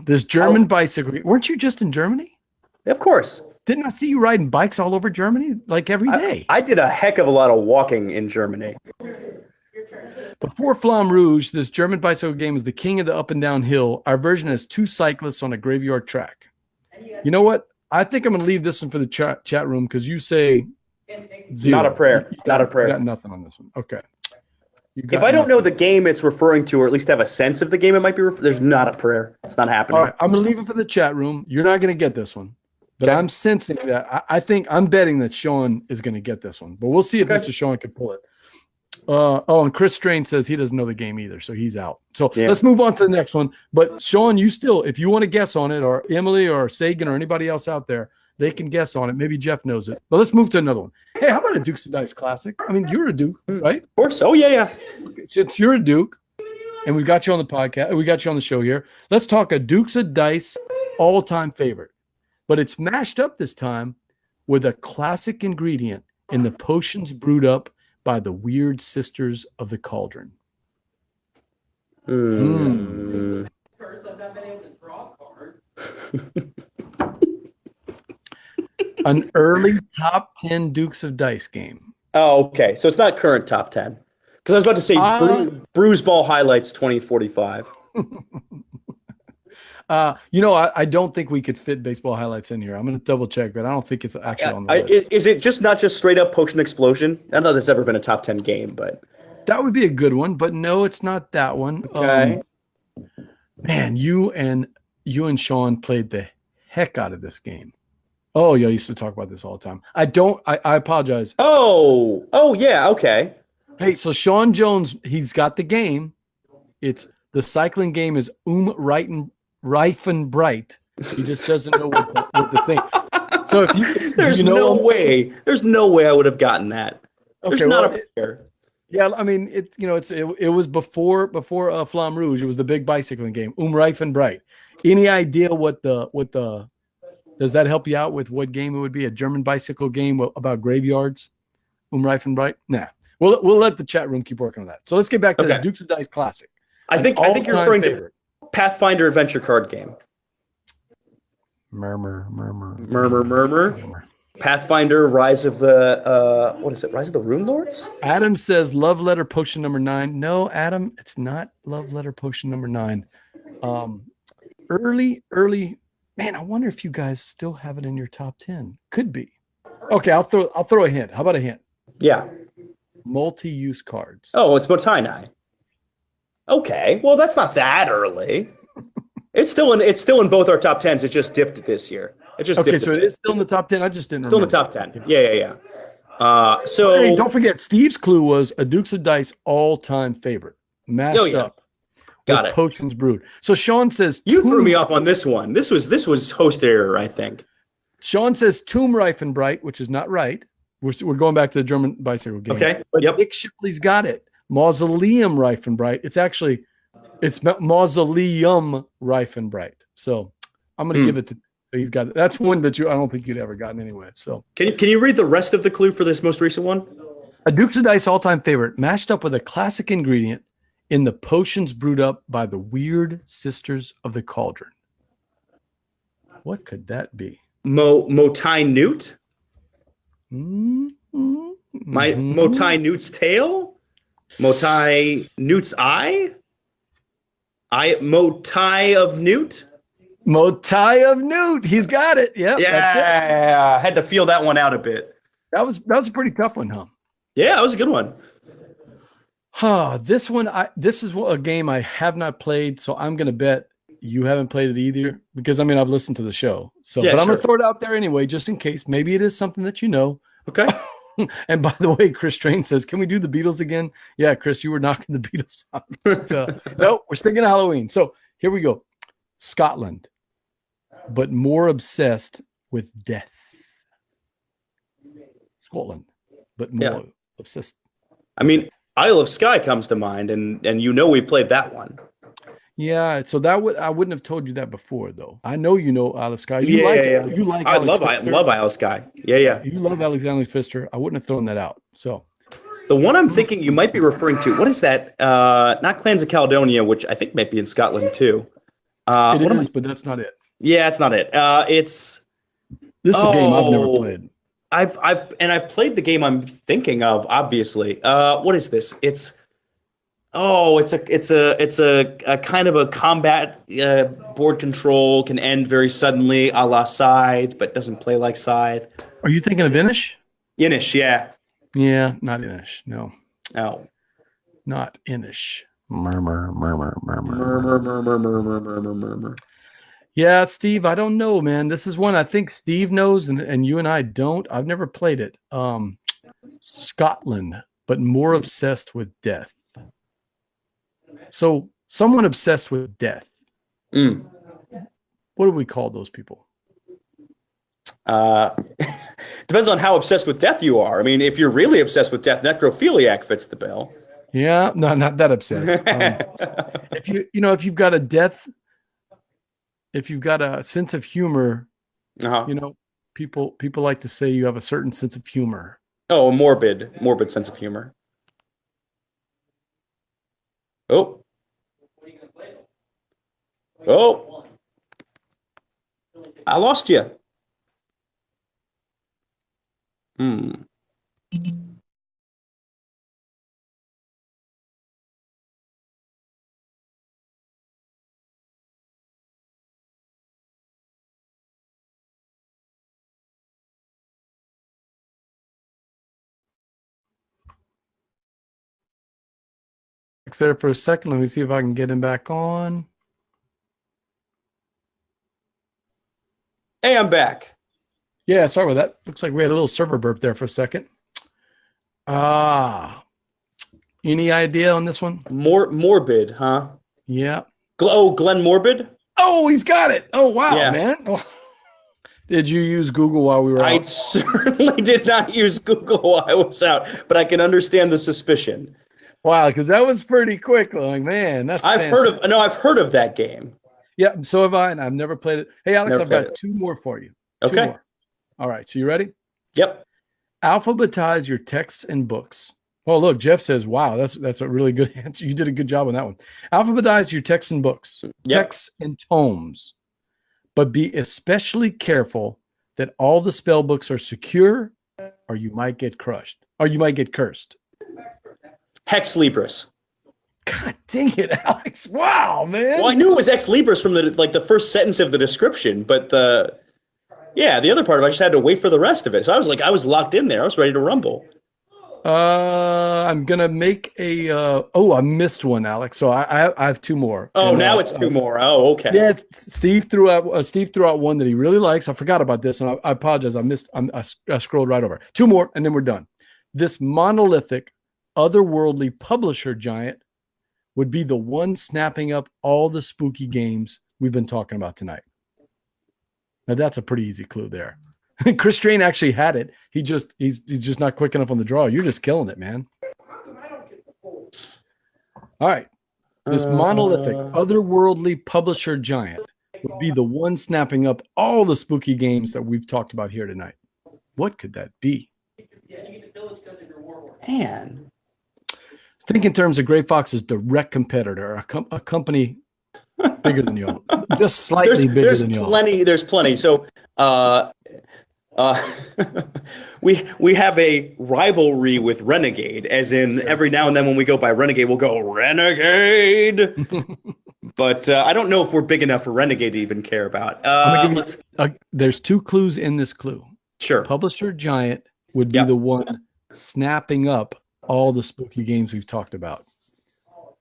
Speaker 1: This German bicycle. Weren't you just in Germany?
Speaker 2: Of course.
Speaker 1: Didn't I see you riding bikes all over Germany like every day?
Speaker 2: I did a heck of a lot of walking in Germany.
Speaker 1: Before Flamme Rouge, this German bicycle game is the king of the up and down hill. Our version has two cyclists on a graveyard track. You know what? I think I'm going to leave this one for the chat room because you say zero.
Speaker 2: Not a prayer. Not a prayer.
Speaker 1: You got nothing on this one. Okay.
Speaker 2: If I don't know the game it's referring to, or at least have a sense of the game it might be there's not a prayer. It's not happening.
Speaker 1: All right. I'm going to leave it for the chat room. You're not going to get this one. But I'm sensing that. I'm betting that Sean is going to get this one. But we'll see if Mr. Sean can pull it. And Chris Strain says he doesn't know the game either, so he's out. So let's move on to the next one. But Sean, you still, if you want to guess on it, or Emily or Sagan or anybody else out there, they can guess on it. Maybe Jeff knows it. But let's move to another one. Hey, how about a Dukes of Dice classic? I mean, you're a Duke, right?
Speaker 2: Of course. Oh, yeah.
Speaker 1: Okay, since you're a Duke, and we've got you on the podcast, we got you on the show here. Let's talk a Dukes of Dice all-time favorite. But it's mashed up this time with a classic ingredient in the potions brewed up by the Weird Sisters of the Cauldron. An early top 10 Dukes of Dice game.
Speaker 2: Oh, okay. So it's not current top 10. Because I was about to say Bruise Ball Highlights 2045.
Speaker 1: I don't think we could fit baseball highlights in here. I'm going to double check, but I don't think it's actually on the list.
Speaker 2: Is it just not just straight up Potion Explosion? I don't know that's ever been a top 10 game, but
Speaker 1: that would be a good one. But no, it's not that one.
Speaker 2: Okay.
Speaker 1: Man, you and Sean played the heck out of this game. Oh, yeah, I used to talk about this all the time. I apologize.
Speaker 2: Oh, yeah, okay.
Speaker 1: Hey, so Sean Jones, he's got the game. It's the cycling game is Reifen Bright. He just doesn't know what the thing. So if
Speaker 2: there's no way I would have gotten that. There's not a fair.
Speaker 1: Yeah, I mean it was before Flamme Rouge. It was the big bicycling game. Reifen Bright. Any idea what the does that help you out with what game it would be? A German bicycle game about graveyards? Reifen Bright? Nah. We'll let the chat room keep working on that. So let's get back to the Dukes of Dice Classic.
Speaker 2: I think you're referring to Pathfinder adventure card game.
Speaker 1: Murmur.
Speaker 2: Pathfinder, Rise of the Rise of the Rune Lords?
Speaker 1: Adam says Love Letter Potion number 9. No, Adam, it's not Love Letter Potion number 9. Early. Man, I wonder if you guys still have it in your top 10. Could be. Okay, I'll throw a hint. How about a hint?
Speaker 2: Yeah.
Speaker 1: Multi-use cards.
Speaker 2: Oh, it's Botainai. Okay, well that's not that early. It's still in both our top 10s. It just dipped this year. It is
Speaker 1: still in the top 10. I just didn't.
Speaker 2: Still in the top 10. Yeah. So
Speaker 1: hey, don't forget, Steve's clue was a Dukes of Dice all-time favorite, mashed up.
Speaker 2: Got it.
Speaker 1: Potions brewed. So Sean says
Speaker 2: you threw me off on this one. This was host error, I think.
Speaker 1: Sean says Tomb Reifenbright, which is not right. We're going back to the German bicycle game.
Speaker 2: Okay.
Speaker 1: But Nick Shipley's got it. Mausoleum Reifenbright. It's Mausoleum Reifenbright. So I'm going to give it to. So he's got it. That's one that I don't think you'd ever gotten anyway. So
Speaker 2: can you read the rest of the clue for this most recent one?
Speaker 1: A Dukes of Dice all-time favorite, mashed up with a classic ingredient in the potions brewed up by the Weird Sisters of the Cauldron. What could that be?
Speaker 2: Motai Newt?
Speaker 1: Mm-hmm.
Speaker 2: Motai Newt's tail? Motai Newt's eye? Motai of Newt?
Speaker 1: Motai of Newt. He's got it. Yep,
Speaker 2: yeah.
Speaker 1: That's it.
Speaker 2: I had to feel that one out a bit.
Speaker 1: That was a pretty tough one, huh?
Speaker 2: Yeah, that was a good one.
Speaker 1: This one, this is a game I have not played, so I'm going to bet you haven't played it either, because I've listened to the show. So, but I'm going to throw it out there anyway, just in case. Maybe it is something that you know.
Speaker 2: Okay.
Speaker 1: And by the way, Chris Train says, "Can we do the Beatles again?" Yeah, Chris, you were knocking the Beatles out. But, no, we're sticking to Halloween. So here we go. Scotland, but more obsessed with death. Scotland, but more obsessed.
Speaker 2: I mean, Isle of Skye comes to mind, and we've played that one.
Speaker 1: Yeah, so I wouldn't have told you that before, though. I know you know Isle of Skye. You like.
Speaker 2: I love Isle of Skye. Yeah.
Speaker 1: You love Alexander Pfister. I wouldn't have thrown that out. So
Speaker 2: the one I'm thinking you might be referring to, what is that? Not Clans of Caledonia, which I think might be in Scotland too.
Speaker 1: It is, but that's not it.
Speaker 2: Yeah, it's not it. This
Speaker 1: is a game I've never played.
Speaker 2: I've played the game I'm thinking of, obviously. What is this? It's a kind of a combat board control, can end very suddenly, a la Scythe, but doesn't play like Scythe.
Speaker 1: Are you thinking of Inish?
Speaker 2: Inish, yeah.
Speaker 1: Yeah, not Inish. No.
Speaker 2: Oh.
Speaker 1: Not Inish.
Speaker 2: Murmur.
Speaker 1: Yeah, Steve, I don't know, man. This is one I think Steve knows, and you and I don't. I've never played it. Scotland, but more obsessed with death. So, someone obsessed with death. What do we call those people?
Speaker 2: Depends on how obsessed with death you are. I mean, if you're really obsessed with death, necrophiliac fits the bill.
Speaker 1: Yeah, no, not that obsessed. If you've got a death, if you've got a sense of humor, people like to say you have a certain sense of humor.
Speaker 2: Oh, a morbid sense of humor. Oh. I lost you. Hmm.
Speaker 1: There for a second. Let me see if I can get him back on.
Speaker 2: Hey, I'm back.
Speaker 1: Yeah, sorry about that. Looks like we had a little server burp there for a second. Any idea on this one?
Speaker 2: Morbid, huh?
Speaker 1: Yeah.
Speaker 2: Glenn Morbid?
Speaker 1: Oh, he's got it. Oh, wow,
Speaker 2: Yeah.
Speaker 1: man. Oh. Did you use Google while we were out?
Speaker 2: I certainly did not use Google while I was out, but I can understand the suspicion.
Speaker 1: Wow, because that was pretty quick. Like, man, that's
Speaker 2: I've heard of that game.
Speaker 1: Yeah, so have I, and I've never played it. Hey, Alex, I've got two more for you.
Speaker 2: Okay.
Speaker 1: Two more. All right, so you ready?
Speaker 2: Yep.
Speaker 1: Alphabetize your texts and books. Oh, look, Jeff says, wow, that's a really good answer. You did a good job on that one. Alphabetize your texts and books, texts and tomes, but be especially careful that all the spell books are secure or you might get crushed, or you might get cursed.
Speaker 2: Hex Libris.
Speaker 1: God dang it, Alex. Wow, man.
Speaker 2: Well, I knew it was Ex Libris from the first sentence of the description, but the other part of it, I just had to wait for the rest of it. So I was locked in there. I was ready to rumble.
Speaker 1: I'm gonna make a I missed one, Alex. So I have two more.
Speaker 2: Oh,
Speaker 1: and,
Speaker 2: now it's two more. Oh, okay.
Speaker 1: Yeah, Steve threw out one that he really likes. I forgot about this, and I apologize. I scrolled right over. Two more, and then we're done. This monolithic, otherworldly publisher giant would be the one snapping up all the spooky games we've been talking about tonight. Now that's a pretty easy clue there. Chris Strain actually had it. He's just not quick enough on the draw. You're just killing it, man. All right. This monolithic, otherworldly publisher giant would be the one snapping up all the spooky games that we've talked about here tonight. What could that be?
Speaker 2: Man.
Speaker 1: Think in terms of Gray Fox's direct competitor, a company bigger than you all. Just slightly bigger than you all.
Speaker 2: There's plenty. So we have a rivalry with Renegade, as in every now and then when we go by Renegade, we'll go Renegade. But I don't know if we're big enough for Renegade to even care about.
Speaker 1: There's two clues in this clue.
Speaker 2: Sure.
Speaker 1: Publisher giant would be the one snapping up all the spooky games we've talked about.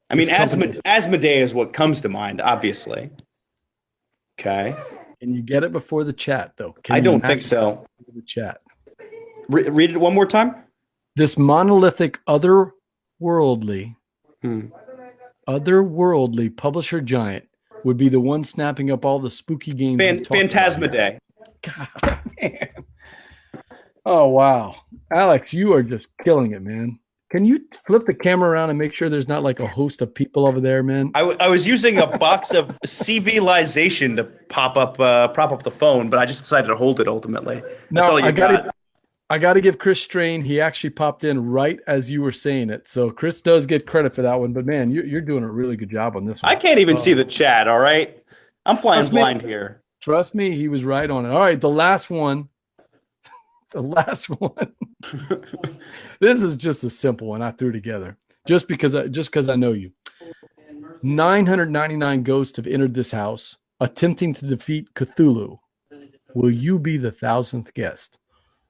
Speaker 2: I mean, Asmodee is what comes to mind, obviously. Okay.
Speaker 1: Can you get it before the chat, though?
Speaker 2: I don't think so.
Speaker 1: The chat.
Speaker 2: Read it one more time.
Speaker 1: This monolithic, otherworldly publisher giant would be the one snapping up all the spooky games.
Speaker 2: Phantasmodee.
Speaker 1: God, man. Oh, wow. Alex, you are just killing it, man. Can you flip the camera around and make sure there's not like a host of people over there, man?
Speaker 2: I was using a box of civilization to prop up the phone, but I just decided to hold it ultimately. That's all you got.
Speaker 1: I got to give Chris Strain. He actually popped in right as you were saying it. So Chris does get credit for that one. But, man, you're doing a really good job on this one.
Speaker 2: I can't even see the chat, all right? I'm flying blind here.
Speaker 1: Trust me, he was right on it. All right, the last one. The last one. This is just a simple one I threw together just because I know you. 999 ghosts have entered this house, attempting to defeat Cthulhu. Will you be the 1,000th guest?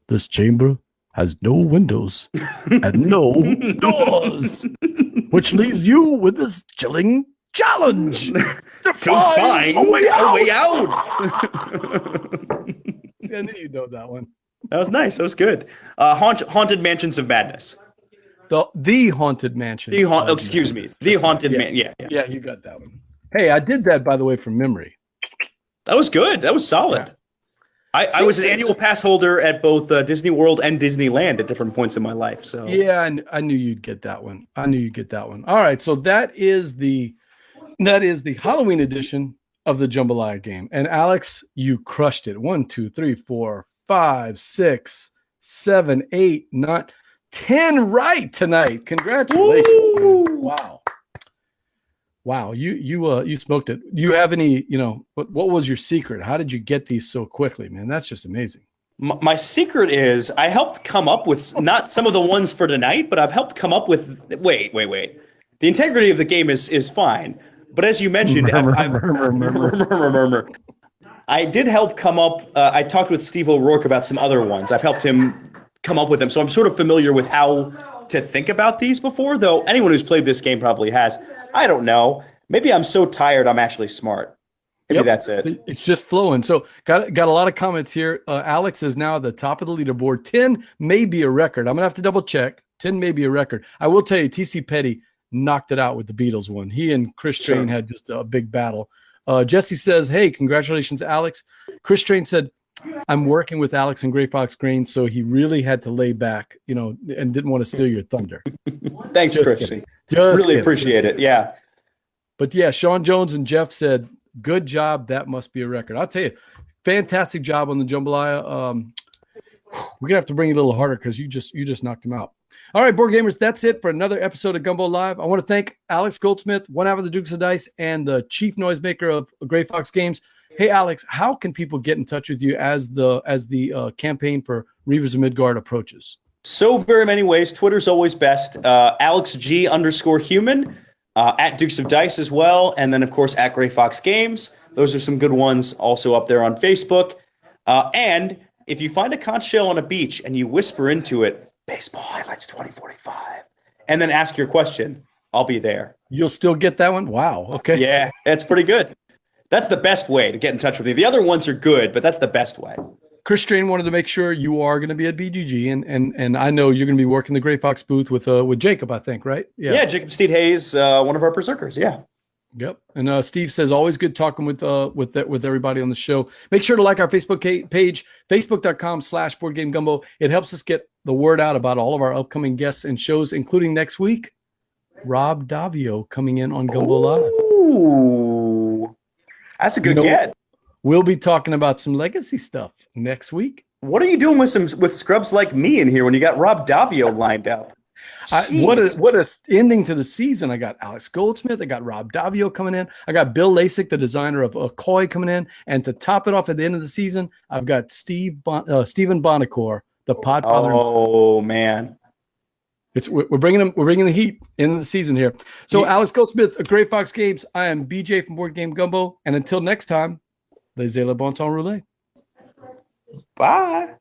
Speaker 1: This chamber has no windows and no doors, which leaves you with this chilling challenge to find a way out. I knew you'd know that one.
Speaker 2: That was nice. That was good. Haunted Mansions of Madness.
Speaker 1: The Haunted Mansion.
Speaker 2: Excuse me. The Haunted Man. Yeah,
Speaker 1: you got that one. Hey, I did that, by the way, from memory.
Speaker 2: That was good. That was solid. Yeah. I was an annual pass holder at both Disney World and Disneyland at different points in my life. So
Speaker 1: yeah, I knew you'd get that one. All right, so that is the Halloween edition of the Jambalaya game. And Alex, you crushed it. 1, 2, 3, 4, 5, 6, 7, 8, 9, 10 right tonight. Congratulations. Wow. Wow, you smoked it. Do you have any, what was your secret? How did you get these so quickly, man? That's just amazing.
Speaker 2: My secret is I helped come up with not some of the ones for tonight, but I've helped come up with. Wait. The integrity of the game is fine, but as you mentioned, I did help come up. I talked with Steve O'Rourke about some other ones. I've helped him come up with them, so I'm sort of familiar with how to think about these before. Though anyone who's played this game probably has. I don't know. Maybe I'm so tired I'm actually smart. Maybe that's it.
Speaker 1: It's just flowing. So got a lot of comments here. Alex is now at the top of the leaderboard. 10 may be a record. I'm going to have to double check. 10 may be a record. I will tell you, TC Petty knocked it out with the Beatles one. He and Chris Train had just a big battle. Jesse says, hey, congratulations, Alex. Chris Train said, I'm working with Alex and Gray Fox Grain, so he really had to lay back, and didn't want to steal your thunder.
Speaker 2: Thanks, Christian. Really appreciate it. Yeah.
Speaker 1: But yeah, Sean Jones and Jeff said, good job. That must be a record. I'll tell you, fantastic job on the jambalaya. We're gonna have to bring it a little harder because you just knocked him out. All right, board gamers, that's it for another episode of Gumbo Live. I want to thank Alex Goldsmith, one half of the Dukes of Dice, and the chief noisemaker of Gray Fox Games. Hey, Alex, how can people get in touch with you as the campaign for Reavers of Midgard approaches?
Speaker 2: So very many ways. Twitter's always best. AlexG_human. At Dukes of Dice as well, and then, of course, at Gray Fox Games. Those are some good ones also up there on Facebook. And if you find a conch shell on a beach and you whisper into it, Baseball Highlights 2045, and then ask your question, I'll be there.
Speaker 1: You'll still get that one? Wow, okay.
Speaker 2: Yeah, that's pretty good. That's the best way to get in touch with me. The other ones are good, but that's the best way.
Speaker 1: Chris Strain wanted to make sure you are going to be at BGG, and I know you're going to be working the Gray Fox booth with Jacob, I think, right?
Speaker 2: Yeah, Jacob Steed Hayes, one of our berserkers. Yeah.
Speaker 1: Yep. And Steve says always good talking with everybody on the show. Make sure to like our Facebook page, facebook.com/boardgamegumbo. It helps us get the word out about all of our upcoming guests and shows, including next week, Rob Davio coming in on Gumbo Live.
Speaker 2: Ooh, that's a good get.
Speaker 1: We'll be talking about some legacy stuff next week.
Speaker 2: What are you doing with scrubs like me in here when you got Rob Davio lined up?
Speaker 1: What a ending to the season. I got Alex Goldsmith. I got Rob Davio coming in. I got Bill Lasik, the designer of Koi, coming in. And to top it off at the end of the season, I've got Stephen Bonacore, the podfather.
Speaker 2: Oh, man.
Speaker 1: We're bringing the heat into the season here. So Alex Goldsmith of Gray Fox Games. I am BJ from Board Game Gumbo. And until next time, Laissez, rouler.
Speaker 2: Bye.